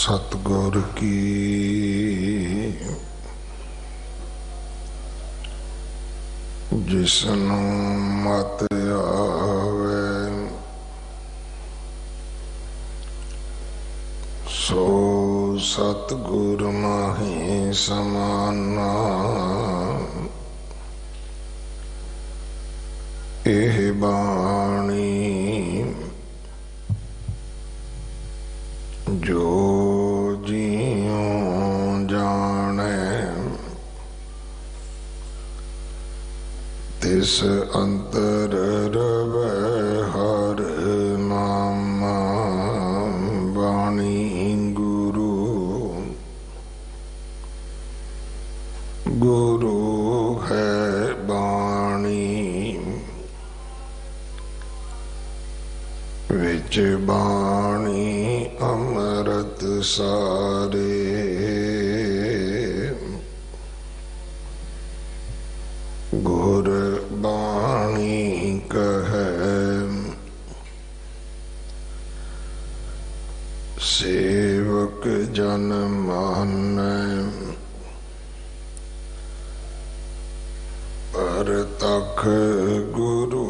सतगुर की जिसनू मत आवे सो सतगुर माही समाना। एह बाणी जो जियों जाने तिस अंतर रवै हर नामा। बाणी गुरु गुरु है बाणी विच बाणी अमृत सारे। गुर बाणी कहे सेवक जन मानै परतख गुरु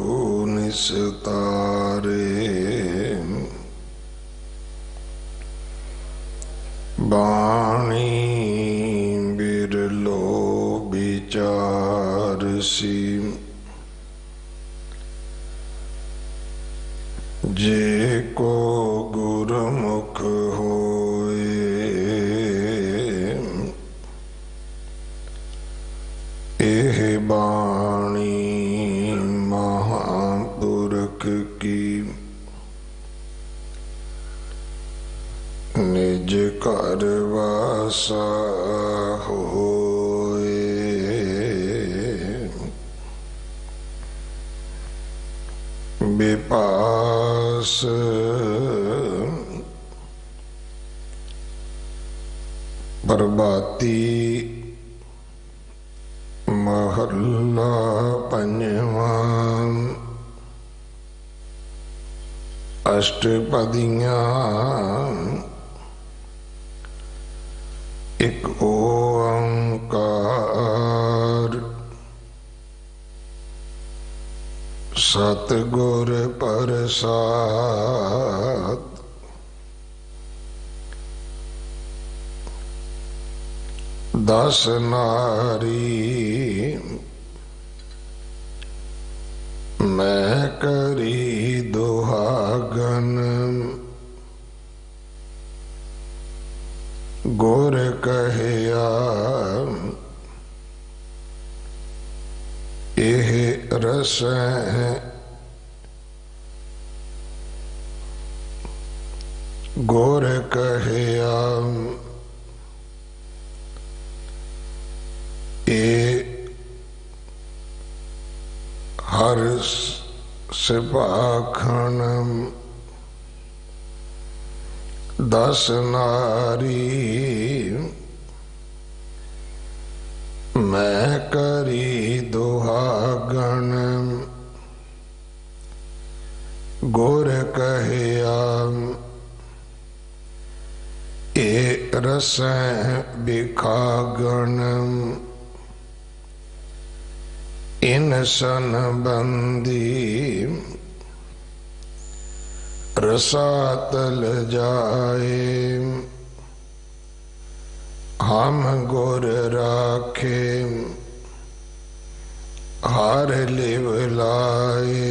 निस्तारे। बाणी बिरलो विचारसी जे को गुरमुख होए। एह बाणी महापुरख की निज घर वासा होए। विपास प्रभाती महला पंजवा। अष्टपदियां एक ओंकार सतगुर प्रसाद। दस नारी मैं करी दुहागन गुर कहया एह रस गुर कहया ए हर सिपाखन। दस नारी मैं करी दुहागन गुर कहया ए रस बिखागन। इन सन बंदी रसातल जाए हम गुर राखे हार लिव लाए।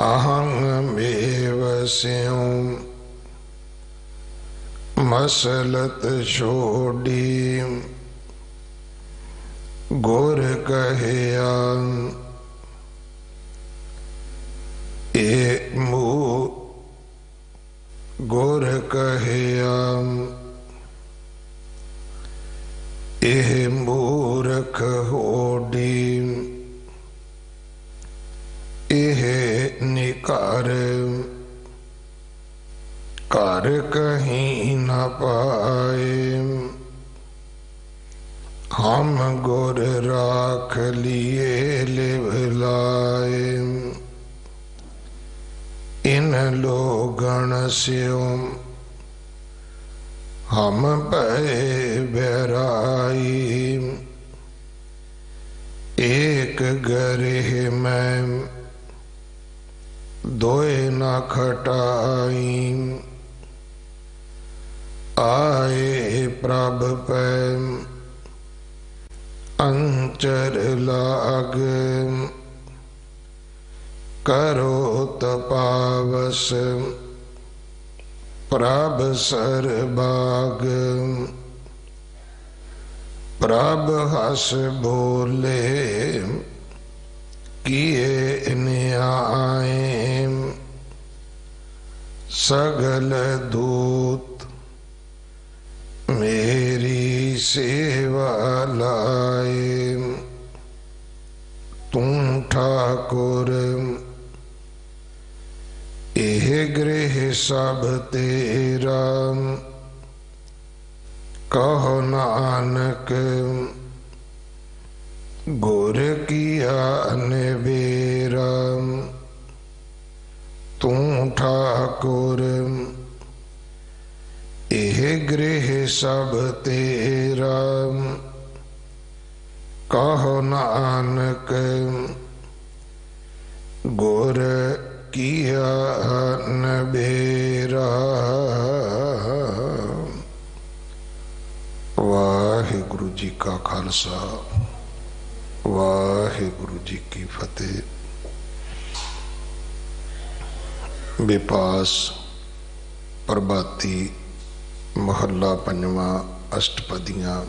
अहं मेव स्यों मसलत छोड़ी गुर कहया ए मुँह गुर कहया एह मूर्ख होडी एह निकार कर कहीं न पाए। हम गुर राख लिए लिव लाए। इन लोग गण स्यो हम भय बैराई। एक गृह में दोए न खटाई। आए प्रभ पै अंचर लाग। करो तपावस प्रभ सरबाग। प्रभ हस बोले किए न्याय। सगल दूत मेरी सेवा लाए। तू ठाकुर एह गृह सब तेरा। कहो नानक गुर किया निबेरा। तू ठाकुर एह गृह सब तेरा। कहो नानक गुर किया निबेरा। वाहिगुरु जी का खालसा वाहिगुरु जी की फतेह। विपास प्रभाती महला पंजवा अष्टपदियां।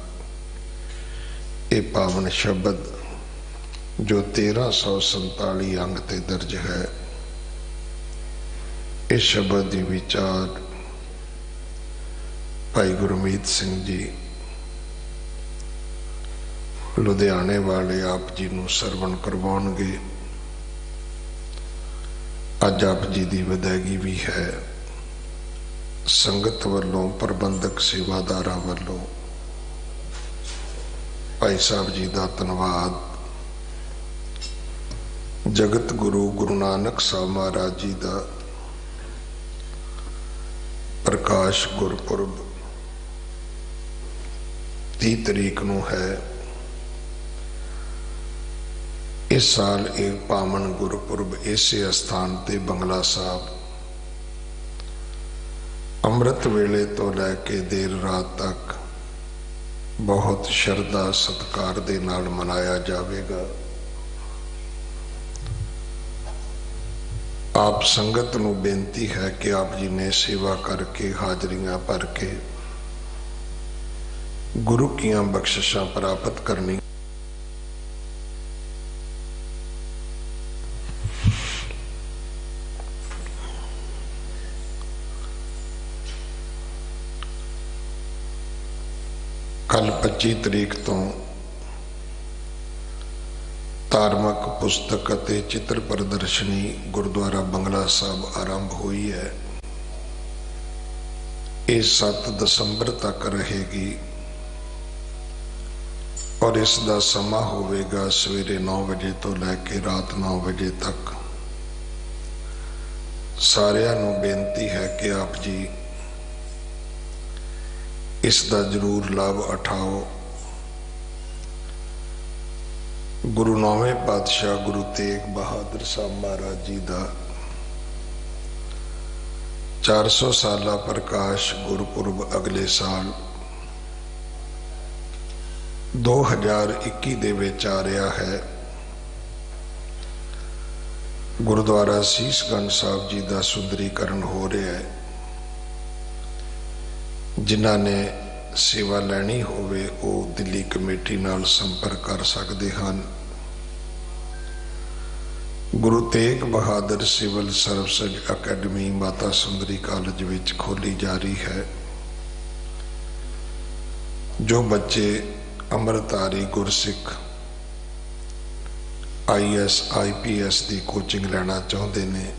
ये पावन शब्द जो 1347 अंग ते दर्ज है। इस शब्द की विचार भाई गुरमीत सिंह जी लुधियाने वाले आप जी नूं सरवण करवाउणगे। अज आप जी की विदायगी भी है। संगत वालों प्रबंधक सेवादारा वालों भाई साहब जी का धन्यवाद। जगत गुरु गुरु नानक साहब महाराज जी का प्रकाश गुरपुरब 30 तरीक नूं है। इस साल एक पावन गुरपुरब इसे स्थान ते बंगला साहब अमृत वेले तो लैके देर रात तक बहुत श्रद्धा सत्कार दे नाल मनाया जाएगा। आप संगत नूं बेनती है कि आप जी ने सेवा करके हाजरियां भर के गुरु कियां बख्शिशां प्राप्त करनी। कल 25 तरीक तो धार्मिक पुस्तक ਅਤੇ चित्र प्रदर्शनी गुरुद्वारा बंगला साहब आरंभ हुई है। ये 7 दिसंबर तक रहेगी और इसका समा होवेगा सवेरे 9 बजे तो लैके रात 9 बजे तक। सारिਆਂ ਨੂੰ बेनती है कि आप जी इसका जरूर लाभ उठाओ। गुरु 9वें पातशाह गुरु तेग बहादुर साहब महाराज जी का 400 साला प्रकाश गुरपुरब अगले साल 2021 दे विच आ रहा है। गुरुद्वारा सीसगंज साहब जी का सुंदरीकरण हो रहा है। जिन्हां ने सेवा लैनी होवे वो दिल्ली कमेटी नाल संपर्क कर सकते हैं। Guru Tegh Bahadur civil service academy Mata Sundari college विच खोली जा रही है। जो बच्चे अमृतधारी गुरसिख IAS IPS की कोचिंग लेना चाहते हैं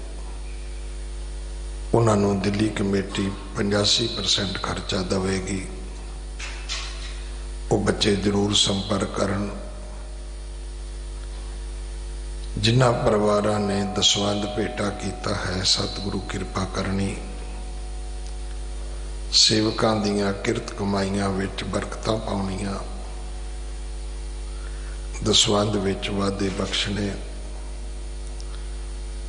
उन्होंने दिल्ली कमेटी 85% खर्चा देगी। वो बच्चे जरूर संपर्क करन। जिन्हां परिवारां ने दसवंध भेटा कीता है, सतगुरु किरपा करनी। सेवकां दीआं किरत कमाईआं विच बरकतां पाउणीआं, दसवंध विच वाधे बख्शणे।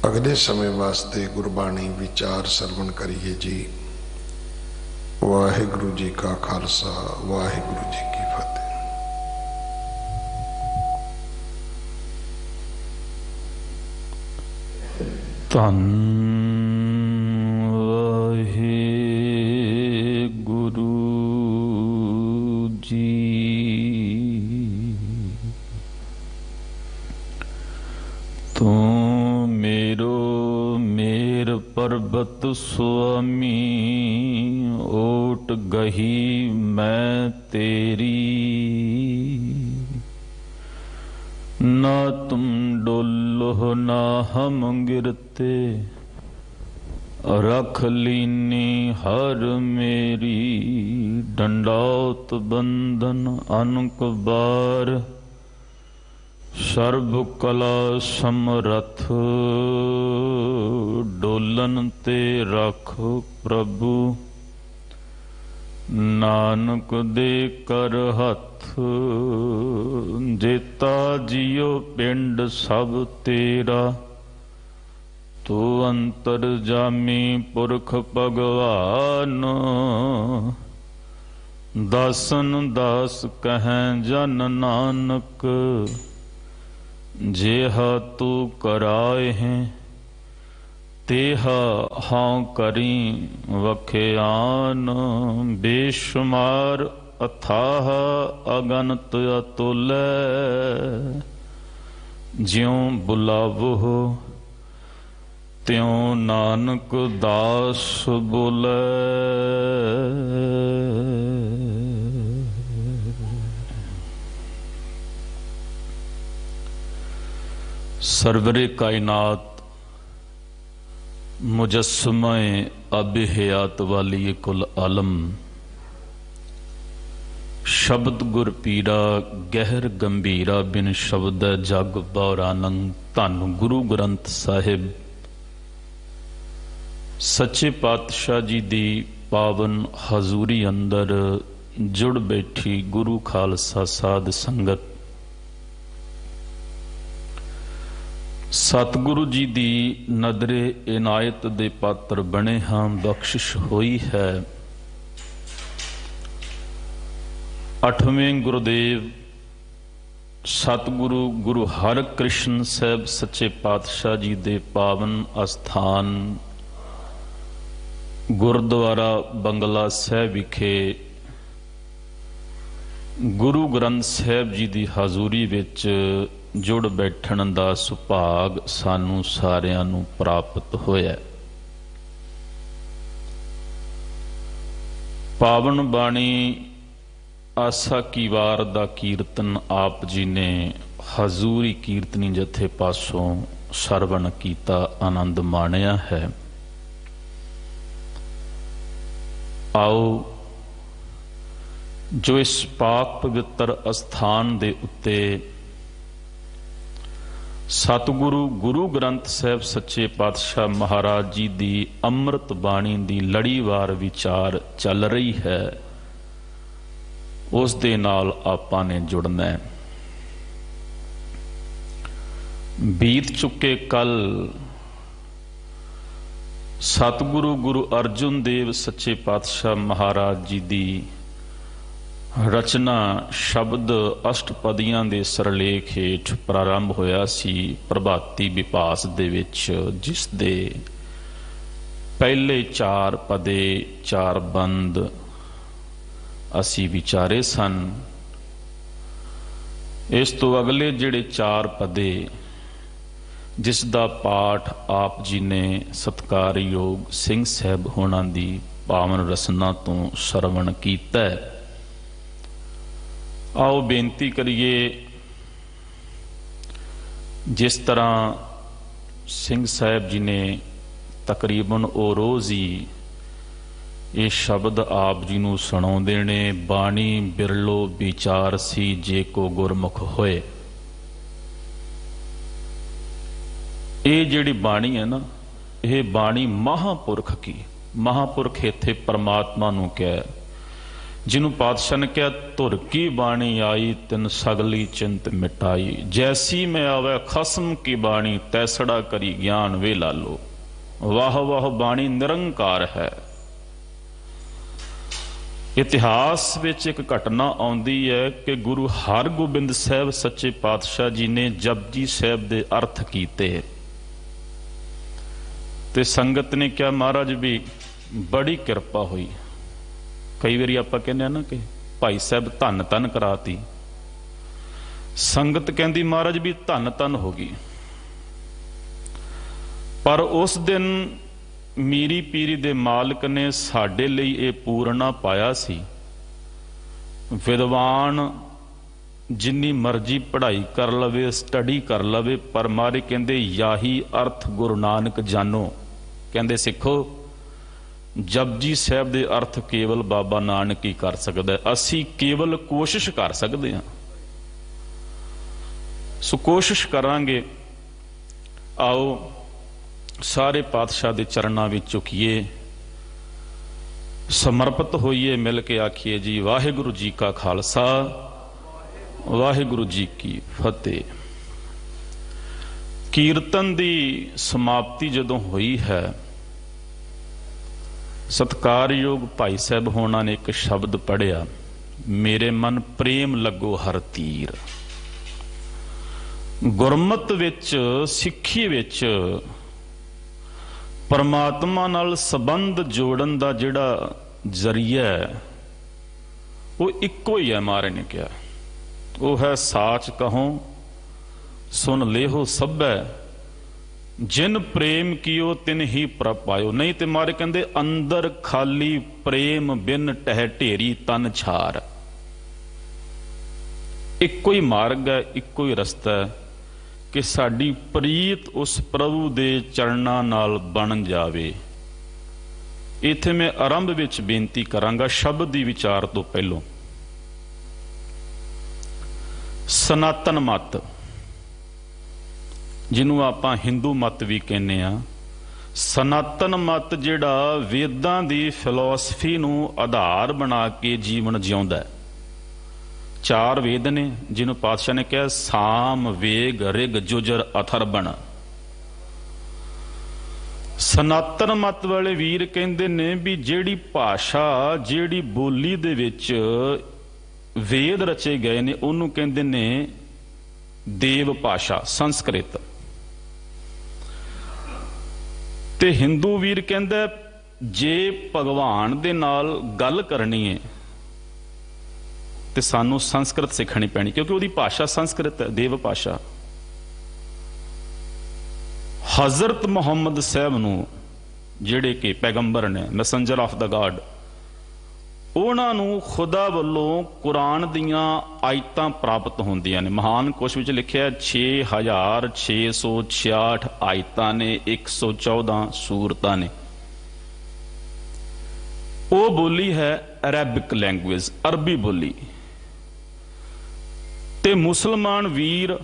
अगले समय वास्ते गुरबाणी विचार सरवण करिए जी। वाहिगुरु जी का खालसा, वाहिगुरु जी की फतेह। धन वाहिगुरु जी। तू मेरो मेर पर्वत स्वामी, ओट गही मैं तेरी। ना तुम डोलो ना हम गिरते, रख लीनी हर मेरी। डंडौत बंधन अनक बार, सर्व कला समरथ। डोलन ते रख प्रभु, नानक दे कर हथ। जेता जियो पिंड सब तेरा, तू अंतर जामी पुरख भगवान। दासन दास कहें जन नानक, जेहा तू कराए हैं तेहा हाँ करी वख्यान। बेशुमार अथाह अगनत अतुल, ज्यों बुलावो त्यों नानक दास बोले। सरवरे कायनात मुजस्समे अबिहयात वाली कुल आलम, शब्द गुर पीरा गहर गंभीरा। बिन शब्द जग बौरानंग। धन गुरु ग्रंथ साहिब सच्चे पातशाह जी दी पावन हजूरी अंदर जुड़ बैठी गुरु खालसा साध संगत। सतगुरु जी दी नदरे इनायत दे पात्र बने हाँ, बख्शिश हुई है। 8वें गुरुदेव सतगुरु गुरु हर कृष्ण साहब सच्चे पातशाह जी दे पावन अस्थान गुरुद्वारा बंगला साहब विखे गुरु ग्रंथ साहब जी दी हजूरी विच जुड़ बैठण दा सुभाग सानू सारियां नू प्राप्त होया। पावन बाणी आसा की वार दा कीर्तन आप जी ने हजूरी कीर्तनी जथे पासों सरवण कीता, आनंद माणिया है। आओ जो इस पाक पवित्र अस्थान दे उत्ते सतगुरु गुरु ग्रंथ साहब सच्चे पातशाह महाराज जी दी अमृत बाणी दी लड़ीवार विचार चल रही है, उस दे नाल आपां ने जुड़ना है। बीत चुके कल सतगुरु गुरु अर्जुन देव सच्चे पातशाह महाराज जी दी रचना शब्द अष्टपदियां दे सरलेख हेठ प्रारंभ होया सी प्रभाती विपास दे विच, जिस दे पहले 4 पदे 4 बंद असी विचारे सन। इस तो अगले जिहड़े 4 पदे जिस दा पाठ आप जी ने सत्कारयोग सिंह साहब होना दी पावन रसना तो सरवण कीता है। आओ बेनती करिए, जिस तरह सिंह साहब जी ने तकरीबन ओ रोज़ ही ये शब्द आप जी नूं सुणाउंदे ने, बाणी बिरलो विचार सी जे को गुरमुख होए। ਇਹ ਜਿਹੜੀ ਬਾਣੀ ਹੈ ਨਾ, ਇਹ ਬਾਣੀ ਮਹਾਂਪੁਰਖ ਕੀ। ਮਹਾਂਪੁਰਖ ਇੱਥੇ ਪਰਮਾਤਮਾ ਨੂੰ ਕਿਹਾ, ਜਿਹਨੂੰ ਪਾਤਸ਼ਾਹ ਨੇ ਕਿਹਾ ਧੁਰ ਕੀ ਬਾਣੀ ਆਈ ਤਿਨ ਸਗਲੀ ਚਿੰਤ ਮਿਟਾਈ, ਜੈਸੀ ਮੈਂ ਆਵੇ ਖਸਮ ਕੀ ਬਾਣੀ ਤੈਸੜਾ ਕਰੀ ਗਿਆਨ ਵੇ ਲਾਲੋ। ਵਾਹ ਵਾਹ ਬਾਣੀ ਨਿਰੰਕਾਰ ਹੈ। ਇਤਿਹਾਸ ਵਿੱਚ ਇੱਕ ਘਟਨਾ ਆਉਂਦੀ ਹੈ ਕਿ ਗੁਰੂ ਹਰਗੋਬਿੰਦ ਸਾਹਿਬ ਸੱਚੇ ਪਾਤਸ਼ਾਹ ਜੀ ਨੇ ਜਪਜੀ ਸਾਹਿਬ ਦੇ ਅਰਥ ਕੀਤੇ ਤੇ ਸੰਗਤ ਨੇ ਕਿਹਾ ਮਹਾਰਾਜ ਵੀ ਬੜੀ ਕਿਰਪਾ ਹੋਈ। ਕਈ ਵਾਰੀ ਆਪਾਂ ਕਹਿੰਦੇ ਆ ਨਾ ਕਿ ਭਾਈ ਸਾਹਿਬ ਧੰਨ ਧੰਨ ਕਰਾਤੀ, ਸੰਗਤ ਕਹਿੰਦੀ ਮਹਾਰਾਜ ਵੀ ਧੰਨ ਧੰਨ ਹੋ ਗਈ। ਪਰ ਉਸ ਦਿਨ ਮੀਰੀ ਪੀਰੀ ਦੇ ਮਾਲਕ ਨੇ ਸਾਡੇ ਲਈ ਇਹ ਪੂਰਨਾ ਪਾਇਆ ਸੀ। ਵਿਦਵਾਨ ਜਿੰਨੀ ਮਰਜ਼ੀ ਪੜ੍ਹਾਈ ਕਰ ਲਵੇ, ਸਟੱਡੀ ਕਰ ਲਵੇ, ਪਰ ਮਾਰੇ ਕਹਿੰਦੇ ਯਾਹੀ ਅਰਥ ਗੁਰੂ ਨਾਨਕ ਜਾਨੋ। ਕਹਿੰਦੇ ਸਿੱਖੋ ਜਪਜੀ ਸਾਹਿਬ ਦੇ ਅਰਥ ਕੇਵਲ ਬਾਬਾ ਨਾਨਕ ਹੀ ਕਰ ਸਕਦਾ। ਅਸੀਂ ਕੇਵਲ ਕੋਸ਼ਿਸ਼ ਕਰ ਸਕਦੇ ਹਾਂ। ਸੋ ਕੋਸ਼ਿਸ਼ ਕਰਾਂਗੇ। ਆਓ ਸਾਰੇ ਪਾਤਸ਼ਾਹ ਦੇ ਚਰਨਾਂ ਵਿੱਚ ਝੁਕੀਏ, ਸਮਰਪਿਤ ਹੋਈਏ, ਮਿਲ ਕੇ ਆਖੀਏ ਜੀ ਵਾਹਿਗੁਰੂ ਜੀ ਕਾ ਖਾਲਸਾ ਵਾਹਿਗੁਰੂ ਜੀ ਕੀ ਫਤਿਹ। ਕੀਰਤਨ ਦੀ ਸਮਾਪਤੀ ਜਦੋਂ ਹੋਈ ਹੈ, ਸਤਿਕਾਰਯੋਗ ਭਾਈ ਸਾਹਿਬ ਹੋਣਾ ਨੇ ਇੱਕ ਸ਼ਬਦ ਪੜ੍ਹਿਆ, ਮੇਰੇ ਮਨ ਪ੍ਰੇਮ ਲੱਗੋ ਹਰ ਤੀਰ। ਗੁਰਮਤ ਵਿੱਚ, ਸਿੱਖੀ ਵਿੱਚ ਪਰਮਾਤਮਾ ਨਾਲ ਸੰਬੰਧ ਜੋੜਨ ਦਾ ਜਿਹੜਾ ਜ਼ਰੀਆ ਹੈ ਉਹ ਇੱਕੋ ਹੀ ਹੈ। ਮਹਾਰਾਜ ਨੇ ਕਿਹਾ ਉਹ ਹੈ ਸਾਚ ਕਹੋ ਸੁਨ ਲੇਹੋ ਸਭੈ, ਜਿਨ ਪ੍ਰੇਮ ਕੀਓ ਤਿਨ ਹੀ ਪ੍ਰਭ ਪਾਇਓ। ਨਹੀਂ ਤੇ ਮਹਾਰਾਜ ਕਹਿੰਦੇ ਅੰਦਰ ਖਾਲੀ ਪ੍ਰੇਮ ਬਿਨ ਟਹਿ ਢੇਰੀ ਤਨ ਛਾਰ। ਇੱਕੋ ਹੀ ਮਾਰਗ ਹੈ, ਇੱਕੋ ਹੀ ਰਸਤਾ ਹੈ ਕਿ ਸਾਡੀ ਪ੍ਰੀਤ ਉਸ ਪ੍ਰਭੂ ਦੇ ਚਰਨਾਂ ਨਾਲ ਬਣ ਜਾਵੇ। ਇੱਥੇ ਮੈਂ ਆਰੰਭ ਵਿੱਚ ਬੇਨਤੀ ਕਰਾਂਗਾ ਸ਼ਬਦ ਦੀ ਵਿਚਾਰ ਤੋਂ ਪਹਿਲੋਂ। ਸਨਾਤਨ ਮਤ, ਜਿਹਨੂੰ ਆਪਾਂ ਹਿੰਦੂ ਮਤ ਵੀ ਕਹਿੰਦੇ ਆ, ਸਨਾਤਨ ਮਤ ਜਿਹੜਾ ਵੇਦਾਂ ਦੀ ਫਿਲਾਸਫੀ ਨੂੰ ਆਧਾਰ ਬਣਾ ਕੇ ਜੀਵਨ ਜਿਉਂਦਾ ਹੈ। 4 ਵੇਦ ਨੇ, ਜਿਹਨੂੰ ਪਾਤਸ਼ਾਹ ਨੇ ਕਿਹਾ ਸਾਮ ਵੇਗ ਰਿਗ ਜੁਜਰ ਅਥਰਬਣ। ਸਨਾਤਨ ਮਤ ਵਾਲੇ ਵੀਰ ਕਹਿੰਦੇ ਨੇ ਵੀ ਜਿਹੜੀ ਭਾਸ਼ਾ, ਜਿਹੜੀ ਬੋਲੀ ਦੇ ਵਿੱਚ ਵੇਦ ਰਚੇ ਗਏ ਨੇ ਉਹਨੂੰ ਕਹਿੰਦੇ ਨੇ ਦੇਵ ਭਾਸ਼ਾ, ਸੰਸਕ੍ਰਿਤ। ਤੇ ਹਿੰਦੂ ਵੀਰ ਕਹਿੰਦਾ ਜੇ ਭਗਵਾਨ ਦੇ ਨਾਲ ਗੱਲ ਕਰਨੀ ਹੈ ਤੇ ਸਾਨੂੰ ਸੰਸਕ੍ਰਿਤ ਸਿੱਖਣੀ ਪੈਣੀ, ਕਿਉਂਕਿ ਉਹਦੀ ਭਾਸ਼ਾ ਸੰਸਕ੍ਰਿਤ ਹੈ, ਦੇਵ ਭਾਸ਼ਾ। ਹਜ਼ਰਤ ਮੁਹੰਮਦ ਸਾਹਿਬ ਨੂੰ, ਜਿਹੜੇ ਕਿ ਪੈਗੰਬਰ ਨੇ, ਮੈਸੇਂਜਰ ਆਫ ਦਾ ਗਾਡ, ਉਹਨਾਂ ਨੂੰ ਖੁਦਾ ਵੱਲੋਂ ਕੁਰਾਨ ਦੀਆਂ ਆਇਤਾਂ ਪ੍ਰਾਪਤ ਹੁੰਦੀਆਂ ਨੇ। ਮਹਾਨ ਕੋਸ਼ ਵਿੱਚ ਲਿਖਿਆ 6666 ਆਇਤਾਂ ਨੇ, 114 ਸੂਰਤਾਂ ਨੇ। ਉਹ ਬੋਲੀ ਹੈ ਅਰੈਬਿਕ ਲੈਂਗੁਏਜ, ਅਰਬੀ ਬੋਲੀ। ਤੇ ਮੁਸਲਮਾਨ ਵੀਰ,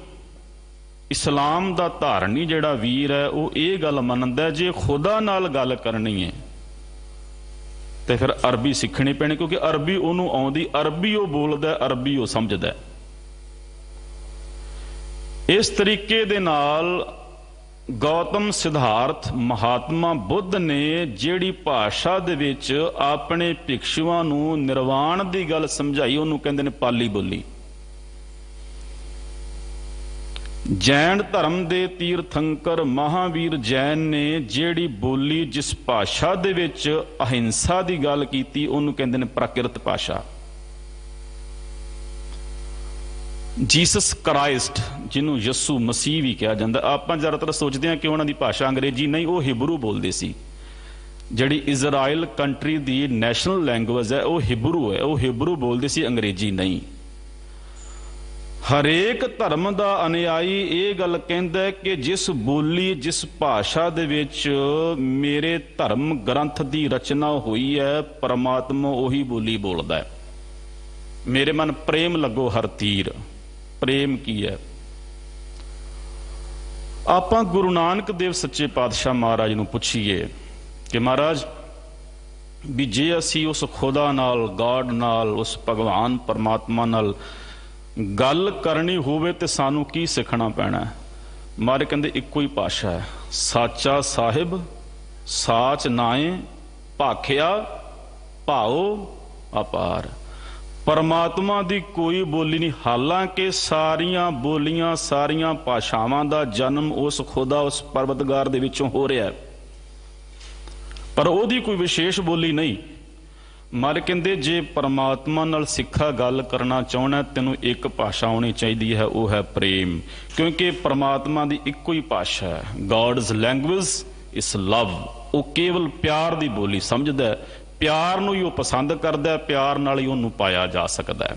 ਇਸਲਾਮ ਦਾ ਧਾਰਨੀ ਜਿਹੜਾ ਵੀਰ ਹੈ, ਉਹ ਇਹ ਗੱਲ ਮੰਨਦਾ ਜੇ ਖੁਦਾ ਨਾਲ ਗੱਲ ਕਰਨੀ ਹੈ ਤੇ ਫਿਰ ਅਰਬੀ ਸਿੱਖਣੀ ਪੈਣੀ, ਕਿਉਂਕਿ ਅਰਬੀ ਉਹਨੂੰ ਆਉਂਦੀ, ਅਰਬੀ ਉਹ ਬੋਲਦਾ, ਅਰਬੀ ਉਹ ਸਮਝਦਾ। ਇਸ ਤਰੀਕੇ ਦੇ ਨਾਲ ਗੌਤਮ ਸਿਧਾਰਥ ਮਹਾਤਮਾ ਬੁੱਧ ਨੇ ਜਿਹੜੀ ਭਾਸ਼ਾ ਦੇ ਵਿੱਚ ਆਪਣੇ ਭਿਕਸ਼ੂਆਂ ਨੂੰ ਨਿਰਵਾਣ ਦੀ ਗੱਲ ਸਮਝਾਈ, ਉਹਨੂੰ ਕਹਿੰਦੇ ਨੇ ਪਾਲੀ ਬੋਲੀ। ਜੈਨ ਧਰਮ ਦੇ ਤੀਰਥੰਕਰ ਮਹਾਵੀਰ ਜੈਨ ਨੇ ਜਿਹੜੀ ਬੋਲੀ, ਜਿਸ ਭਾਸ਼ਾ ਦੇ ਵਿੱਚ ਅਹਿੰਸਾ ਦੀ ਗੱਲ ਕੀਤੀ, ਉਹਨੂੰ ਕਹਿੰਦੇ ਨੇ ਪ੍ਰਾਕਿਰਤ ਭਾਸ਼ਾ। ਜੀਸਸ ਕ੍ਰਾਈਸਟ, ਜਿਹਨੂੰ ਯਸੂ ਮਸੀਹ ਵੀ ਕਿਹਾ ਜਾਂਦਾ, ਆਪਾਂ ਜ਼ਿਆਦਾਤਰ ਸੋਚਦੇ ਹਾਂ ਕਿ ਉਹਨਾਂ ਦੀ ਭਾਸ਼ਾ ਅੰਗਰੇਜ਼ੀ ਨਹੀਂ, ਉਹ ਹਿਬਰੂ ਬੋਲਦੇ ਸੀ। ਜਿਹੜੀ ਇਜ਼ਰਾਈਲ ਕੰਟਰੀ ਦੀ ਨੈਸ਼ਨਲ ਲੈਂਗੁਏਜ ਹੈ ਉਹ ਹਿਬਰੂ ਹੈ, ਉਹ ਹਿਬਰੂ ਬੋਲਦੇ ਸੀ, ਅੰਗਰੇਜ਼ੀ ਨਹੀਂ। ਹਰੇਕ ਧਰਮ ਦਾ ਅਨੁਯਾਈ ਇਹ ਗੱਲ ਕਹਿੰਦਾ ਕਿ ਜਿਸ ਬੋਲੀ, ਜਿਸ ਭਾਸ਼ਾ ਦੇ ਵਿੱਚ ਮੇਰੇ ਧਰਮ ਗ੍ਰੰਥ ਦੀ ਰਚਨਾ ਹੋਈ ਹੈ, ਪਰਮਾਤਮਾ ਉਹੀ ਬੋਲੀ ਬੋਲਦਾ ਹੈ। ਮੇਰੇ ਮਨ ਪ੍ਰੇਮ ਲੱਗੋ ਹਰ ਤੀਰ। ਪ੍ਰੇਮ ਕੀ ਹੈ? ਆਪਾਂ ਗੁਰੂ ਨਾਨਕ ਦੇਵ ਸੱਚੇ ਪਾਤਸ਼ਾਹ ਮਹਾਰਾਜ ਨੂੰ ਪੁੱਛੀਏ ਕਿ ਮਹਾਰਾਜ ਵੀ ਜੇ ਅਸੀਂ ਉਸ ਖੁਦਾ ਨਾਲ, ਗॉड ਨਾਲ, ਉਸ ਭਗਵਾਨ ਪਰਮਾਤਮਾ ਨਾਲ ਗੱਲ ਕਰਨੀ ਹੋਵੇ ਤੇ ਸਾਨੂੰ ਕੀ ਸਿੱਖਣਾ ਪੈਣਾ? ਮਹਾਰਾਜ ਕਹਿੰਦੇ ਇੱਕੋ ਹੀ ਭਾਸ਼ਾ ਹੈ, ਸਾਚਾ ਸਾਹਿਬ ਸਾਚ ਨਾਏ ਭਾਖਿਆ ਭਾਉ ਅਪਾਰ। ਪਰਮਾਤਮਾ ਦੀ ਕੋਈ ਬੋਲੀ ਨਹੀਂ, ਹਾਲਾਂਕਿ ਸਾਰੀਆਂ ਬੋਲੀਆਂ, ਸਾਰੀਆਂ ਭਾਸ਼ਾਵਾਂ ਦਾ ਜਨਮ ਉਸ ਖੁਦਾ, ਉਸ ਪਰਵਤਗਾਰ ਦੇ ਵਿੱਚੋਂ ਹੋ ਰਿਹਾ, ਪਰ ਉਹਦੀ ਕੋਈ ਵਿਸ਼ੇਸ਼ ਬੋਲੀ ਨਹੀਂ। ਮਰ ਕਹਿੰਦੇ ਜੇ ਪਰਮਾਤਮਾ ਨਾਲ ਸਿੱਖਾ ਗੱਲ ਕਰਨਾ ਚਾਹੁੰਦਾ ਤੈਨੂੰ ਇੱਕ ਭਾਸ਼ਾ ਆਉਣੀ ਚਾਹੀਦੀ ਹੈ, ਉਹ ਹੈ ਪ੍ਰੇਮ, ਕਿਉਂਕਿ ਪਰਮਾਤਮਾ ਦੀ ਇੱਕੋ ਹੀ ਭਾਸ਼ਾ ਹੈ। God's language is love. ਉਹ ਕੇਵਲ ਪਿਆਰ ਦੀ ਬੋਲੀ ਸਮਝਦਾ ਹੈ, ਪਿਆਰ ਨੂੰ ਹੀ ਉਹ ਪਸੰਦ ਕਰਦਾ ਹੈ, ਪਿਆਰ ਨਾਲ ਹੀ ਉਹਨੂੰ ਪਾਇਆ ਜਾ ਸਕਦਾ ਹੈ।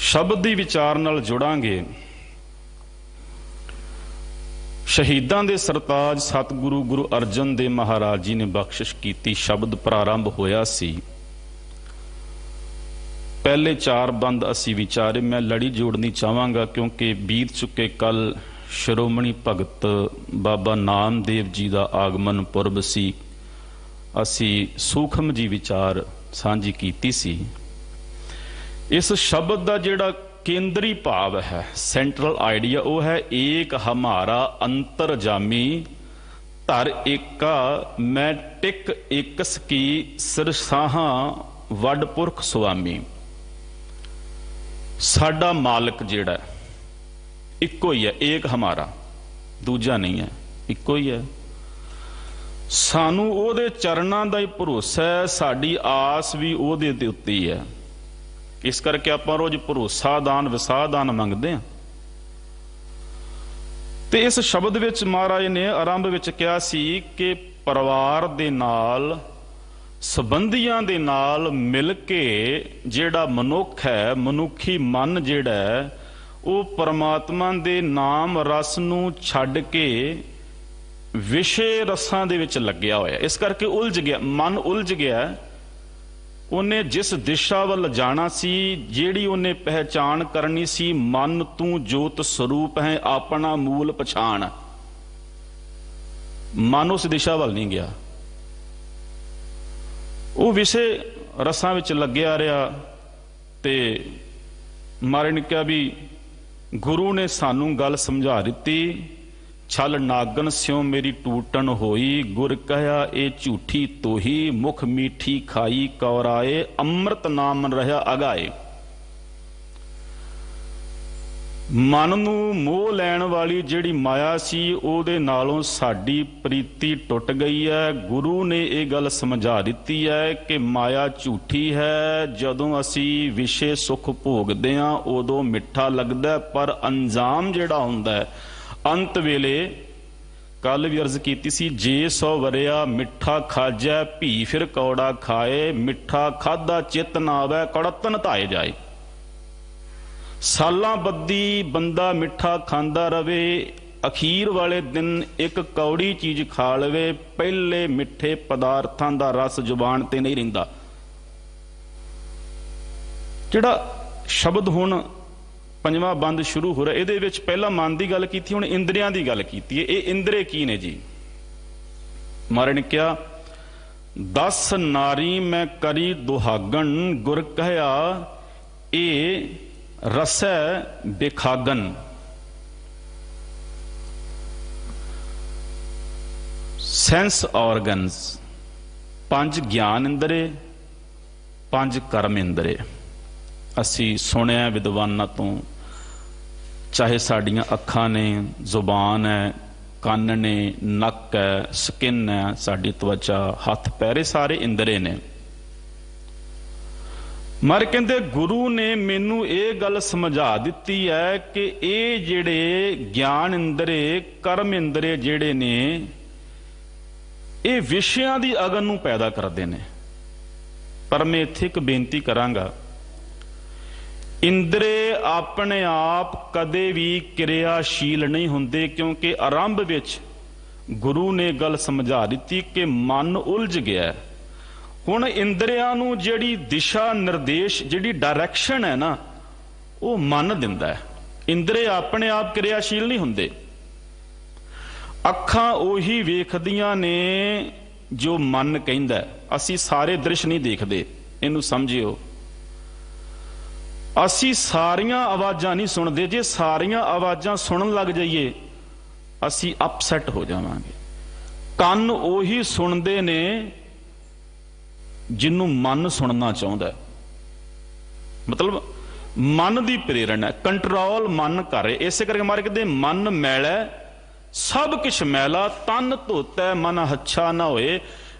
ਸ਼ਬਦ ਦੀ ਵਿਚਾਰ ਨਾਲ ਜੁੜਾਂਗੇ। ਸ਼ਹੀਦਾਂ ਦੇ ਸਰਤਾਜ ਸਤਿਗੁਰੂ ਗੁਰੂ ਅਰਜਨ ਦੇਵ ਮਹਾਰਾਜ ਜੀ ਨੇ ਬਖਸ਼ਿਸ਼ ਕੀਤੀ। ਸ਼ਬਦ ਪ੍ਰਾਰੰਭ ਹੋਇਆ ਸੀ, ਪਹਿਲੇ 4 ਬੰਦ ਅਸੀਂ ਵਿਚਾਰੇ। ਮੈਂ ਲੜੀ ਜੋੜਨੀ ਚਾਹਾਂਗਾ ਕਿਉਂਕਿ ਬੀਤ ਚੁੱਕੇ ਕੱਲ ਸ਼੍ਰੋਮਣੀ ਭਗਤ ਬਾਬਾ ਨਾਮਦੇਵ ਜੀ ਦਾ ਆਗਮਨ ਪੁਰਬ ਸੀ। ਅਸੀਂ ਸੂਖਮ ਜੀ ਵਿਚਾਰ ਸਾਂਝੀ ਕੀਤੀ ਸੀ। ਇਸ ਸ਼ਬਦ ਦਾ ਜਿਹੜਾ ਕੇਂਦਰੀ ਭਾਵ ਹੈ, ਸੈਂਟਰਲ ਆਈਡੀਆ, ਉਹ ਹੈ ਏਕ ਹਮਾਰਾ ਅੰਤਰਜਾਮੀ ਧਰ ਏਕਾ ਮੈਂ ਟਿਕ ਏਕਸ ਕੀ ਸਿਰਸਾਹਾਂ ਵੱਡ ਪੁਰਖ ਸੁਆਮੀ। ਸਾਡਾ ਮਾਲਕ ਜਿਹੜਾ ਇੱਕੋ ਹੀ ਹੈ, ਏਕ ਹਮਾਰਾ, ਦੂਜਾ ਨਹੀਂ ਹੈ, ਇੱਕੋ ਹੀ ਹੈ। ਸਾਨੂੰ ਉਹਦੇ ਚਰਨਾਂ ਦਾ ਹੀ ਭਰੋਸਾ ਹੈ, ਸਾਡੀ ਆਸ ਵੀ ਉਹਦੇ ਦੇ ਉੱਤੇ ਹੀ ਹੈ। ਇਸ ਕਰਕੇ ਆਪਾਂ ਰੋਜ਼ ਭਰੋਸਾ ਦਾਨ, ਵਿਸਾਹ ਦਾਨ ਮੰਗਦੇ ਹਾਂ। ਤੇ ਇਸ ਸ਼ਬਦ ਵਿੱਚ ਮਹਾਰਾਜ ਨੇ ਆਰੰਭ ਵਿੱਚ ਕਿਹਾ ਸੀ ਕਿ ਪਰਿਵਾਰ ਦੇ ਨਾਲ, ਸੰਬੰਧੀਆਂ ਦੇ ਨਾਲ ਮਿਲ ਕੇ ਜਿਹੜਾ ਮਨੁੱਖ ਹੈ, ਮਨੁੱਖੀ ਮਨ ਜਿਹੜਾ ਹੈ, ਉਹ ਪਰਮਾਤਮਾ ਦੇ ਨਾਮ ਰਸ ਨੂੰ ਛੱਡ ਕੇ ਵਿਸ਼ੇ ਰਸਾਂ ਦੇ ਵਿੱਚ ਲੱਗਿਆ ਹੋਇਆ। ਇਸ ਕਰਕੇ ਉਲਝ ਗਿਆ, ਮਨ ਉਲਝ ਗਿਆ। ਉਹਨੇ ਜਿਸ ਦਿਸ਼ਾ ਵੱਲ ਜਾਣਾ ਸੀ, ਜਿਹੜੀ ਉਹਨੇ ਪਹਿਚਾਣ ਕਰਨੀ ਸੀ, ਮਨ ਤੂੰ ਜੋਤ ਸਰੂਪ ਹੈ ਆਪਣਾ ਮੂਲ ਪਛਾਣ, ਮਨ ਉਸ ਦਿਸ਼ਾ ਵੱਲ ਨਹੀਂ ਗਿਆ। ਉਹ ਵਿਸ਼ੇ ਰਸਾਂ ਵਿੱਚ ਲੱਗਿਆ ਰਿਹਾ। ਤੇ ਮਹਾਰਾਜ ਨੇ ਕਿਹਾ ਵੀ ਗੁਰੂ ਨੇ ਸਾਨੂੰ ਗੱਲ ਸਮਝਾ ਦਿੱਤੀ, ਛਲ ਨਾਗਨ ਸਿਉ ਮੇਰੀ ਟੂਟਣ ਹੋਈ, ਗੁਰ ਕਹਿਆ ਇਹ ਝੂਠੀ ਤੋਹੀ, ਮੁਖ ਮੀਠੀ ਖਾਈ ਕੌਰਾਏ, ਅੰਮ੍ਰਿਤ ਨਾਮ ਰਹਾ ਅਗਾਏ। ਮਨ ਨੂੰ ਮੋਹ ਲੈਣ ਵਾਲੀ ਜਿਹੜੀ ਮਾਇਆ ਸੀ, ਉਹਦੇ ਨਾਲੋਂ ਸਾਡੀ ਪ੍ਰੀਤੀ ਟੁੱਟ ਗਈ ਹੈ। ਗੁਰੂ ਨੇ ਇਹ ਗੱਲ ਸਮਝਾ ਦਿੱਤੀ ਹੈ ਕਿ ਮਾਇਆ ਝੂਠੀ ਹੈ। ਜਦੋਂ ਅਸੀਂ ਵਿਸ਼ੇ ਸੁਖ ਭੋਗਦੇ ਹਾਂ ਉਦੋਂ ਮਿੱਠਾ ਲੱਗਦਾ, ਪਰ ਅੰਜਾਮ ਜਿਹੜਾ ਹੁੰਦਾ ਹੈ ਅੰਤ ਵੇਲੇ, ਕੱਲ ਵੀ ਅਰਜ਼ ਕੀਤੀ ਸੀ, ਜੇ 100 ਵਰਿਆ ਮਿੱਠਾ ਖਾਜੈ ਭੀ ਫਿਰ ਕੌੜਾ ਖਾਏ, ਮਿੱਠਾ ਖਾਦਾ ਚਿੱਤ ਨਾ ਆਵੈ ਕੜਤਨ ਧਾਏ ਜਾਏ। ਸਾਲਾਂ ਬੱਦੀ ਬੰਦਾ ਮਿੱਠਾ ਖਾਂਦਾ ਰਵੇ, ਅਖੀਰ ਵਾਲੇ ਦਿਨ ਇੱਕ ਕੌੜੀ ਚੀਜ਼ ਖਾ ਲਵੇ, ਪਹਿਲੇ ਮਿੱਠੇ ਪਦਾਰਥਾਂ ਦਾ ਰਸ ਜ਼ੁਬਾਨ ਤੇ ਨਹੀਂ ਰਹਿੰਦਾ। ਜਿਹੜਾ ਸ਼ਬਦ ਹੁਣ 5ਵਾਂ ਬੰਦ ਸ਼ੁਰੂ ਹੋ ਰਿਹਾ, ਇਹਦੇ ਵਿੱਚ ਪਹਿਲਾਂ ਮਨ ਦੀ ਗੱਲ ਕੀਤੀ, ਹੁਣ ਇੰਦਰੀਆਂ ਦੀ ਗੱਲ ਕੀਤੀ ਹੈ। ਇਹ ਇੰਦਰੇ ਕੀ ਨੇ ਜੀ? ਮਹਾਰਾਜ ਨੇ ਕਿਹਾ 10 ਨਾਰੀ ਮੈਂ ਕਰੀ ਦੁਹਾਗਣ, ਗੁਰ ਕਹਿਆ ਇਹ ਰਸੈ ਬਿਖਾਗਨ। ਸੈਂਸ ਆਰਗਨਸ, 5 ਗਿਆਨ ਇੰਦਰੇ, 5 ਕਰਮ ਇੰਦਰੇ। ਅਸੀਂ ਸੁਣਿਆ ਵਿਦਵਾਨਾਂ ਤੋਂ, ਚਾਹੇ ਸਾਡੀਆਂ ਅੱਖਾਂ ਨੇ, ਜ਼ੁਬਾਨ ਹੈ, ਕੰਨ ਨੇ, ਨੱਕ ਹੈ, ਸਕਿਨ ਹੈ, ਸਾਡੀ ਤਵਚਾ, ਹੱਥ ਪੈਰੇ, ਸਾਰੇ ਇੰਦਰੇ ਨੇ। ਮਰ ਕਹਿੰਦੇ ਗੁਰੂ ਨੇ ਮੈਨੂੰ ਇਹ ਗੱਲ ਸਮਝਾ ਦਿੱਤੀ ਹੈ ਕਿ ਇਹ ਜਿਹੜੇ ਗਿਆਨ ਇੰਦਰੇ, ਕਰਮ ਇੰਦਰੇ ਜਿਹੜੇ ਨੇ, ਇਹ ਵਿਸ਼ਿਆਂ ਦੀ ਅਗਨ ਨੂੰ ਪੈਦਾ ਕਰਦੇ ਨੇ। ਪਰ ਮੈਂ ਇੱਥੇ ਇੱਕ ਬੇਨਤੀ ਕਰਾਂਗਾ, ਇੰਦਰੇ ਆਪਣੇ ਆਪ ਕਦੇ ਵੀ ਕਿਰਿਆਸ਼ੀਲ ਨਹੀਂ ਹੁੰਦੇ, ਕਿਉਂਕਿ ਆਰੰਭ ਵਿੱਚ ਗੁਰੂ ਨੇ ਗੱਲ ਸਮਝਾ ਦਿੱਤੀ ਕਿ ਮਨ ਉਲਝ ਗਿਆ। ਹੁਣ ਇੰਦਰਿਆਂ ਨੂੰ ਜਿਹੜੀ ਦਿਸ਼ਾ ਨਿਰਦੇਸ਼, ਜਿਹੜੀ ਡਾਇਰੈਕਸ਼ਨ ਹੈ ਨਾ, ਉਹ ਮਨ ਦਿੰਦਾ ਹੈ। ਇੰਦਰੇ ਆਪਣੇ ਆਪ ਕਿਰਿਆਸ਼ੀਲ ਨਹੀਂ ਹੁੰਦੇ। ਅੱਖਾਂ ਉਹੀ ਵੇਖਦੀਆਂ ਨੇ ਜੋ ਮਨ ਕਹਿੰਦਾ। ਅਸੀਂ ਸਾਰੇ ਦ੍ਰਿਸ਼ ਨਹੀਂ ਦੇਖਦੇ, ਇਹਨੂੰ ਸਮਝਿਓ। ਅਸੀਂ ਸਾਰੀਆਂ ਆਵਾਜ਼ਾਂ ਨਹੀਂ ਸੁਣਦੇ। ਜੇ ਸਾਰੀਆਂ ਆਵਾਜ਼ਾਂ ਸੁਣਨ ਲੱਗ ਜਾਈਏ ਅਸੀਂ ਅਪਸੈਟ ਹੋ ਜਾਵਾਂਗੇ। ਕੰਨ ਉਹੀ ਸੁਣਦੇ ਨੇ ਜਿਹਨੂੰ ਮਨ ਸੁਣਨਾ ਚਾਹੁੰਦਾ। ਮਤਲਬ ਮਨ ਦੀ ਪ੍ਰੇਰਣਾ, ਕੰਟਰੋਲ ਮਨ ਕਰੇ। ਇਸੇ ਕਰਕੇ ਮਾਰੇ ਕਹਿੰਦੇ ਮਨ ਮੈਲਾ ਸਭ ਕਿਛ ਮੈਲਾ, ਤਨ ਧੋਤੈ ਮਨ ਹੱਛਾ ਨਾ ਹੋਏ।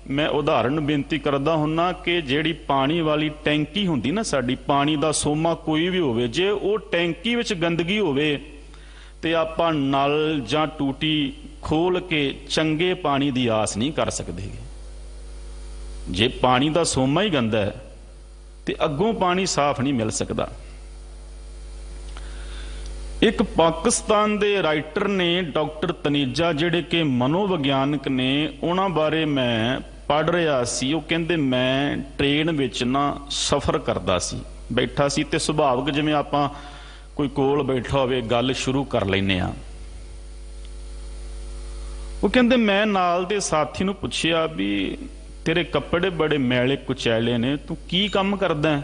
ਮੈਂ ਉਦਾਹਰਨ ਬੇਨਤੀ ਕਰਦਾ ਹੁੰਨਾ ਕਿ ਜਿਹੜੀ ਪਾਣੀ ਵਾਲੀ ਟੈਂਕੀ ਹੁੰਦੀ ਨਾ ਸਾਡੀ, ਪਾਣੀ ਦਾ ਸੋਮਾ ਕੋਈ ਵੀ ਹੋਵੇ, ਜੇ ਉਹ ਟੈਂਕੀ ਵਿੱਚ ਗੰਦਗੀ ਹੋਵੇ ਤੇ ਆਪਾਂ ਨਲ ਜਾਂ ਟੂਟੀ ਖੋਲ ਕੇ ਚੰਗੇ ਪਾਣੀ ਦੀ ਆਸ ਨਹੀਂ ਕਰ ਸਕਦੇ। ਜੇ ਪਾਣੀ ਦਾ ਸੋਮਾ ਹੀ ਗੰਦਾ ਹੈ ਤੇ ਅੱਗੋਂ ਪਾਣੀ ਸਾਫ਼ ਨਹੀਂ ਮਿਲ ਸਕਦਾ। ਇੱਕ ਪਾਕਿਸਤਾਨ ਦੇ ਰਾਈਟਰ ਨੇ ਡਾਕਟਰ ਤਨੇਜਾ, ਜਿਹੜੇ ਕਿ ਮਨੋਵਿਗਿਆਨਕ ਨੇ, ਉਹਨਾਂ ਬਾਰੇ ਮੈਂ ਪੜ੍ਹ ਰਿਹਾ ਸੀ। ਉਹ ਕਹਿੰਦੇ ਮੈਂ ਟ੍ਰੇਨ ਵਿੱਚ ਨਾ ਸਫ਼ਰ ਕਰਦਾ ਸੀ, ਬੈਠਾ ਸੀ ਤੇ ਸੁਭਾਵਿਕ ਜਿਵੇਂ ਆਪਾਂ ਕੋਈ ਕੋਲ ਬੈਠਾ ਹੋਵੇ ਗੱਲ ਸ਼ੁਰੂ ਕਰ ਲੈਂਦੇ ਆ। ਉਹ ਕਹਿੰਦੇ ਮੈਂ ਨਾਲ ਦੇ ਸਾਥੀ ਨੂੰ ਪੁੱਛਿਆ ਵੀ ਤੇਰੇ ਕੱਪੜੇ ਬੜੇ ਮੈਲੇ ਕੁਚੈਲੇ ਨੇ, ਤੂੰ ਕੀ ਕੰਮ ਕਰਦਾ?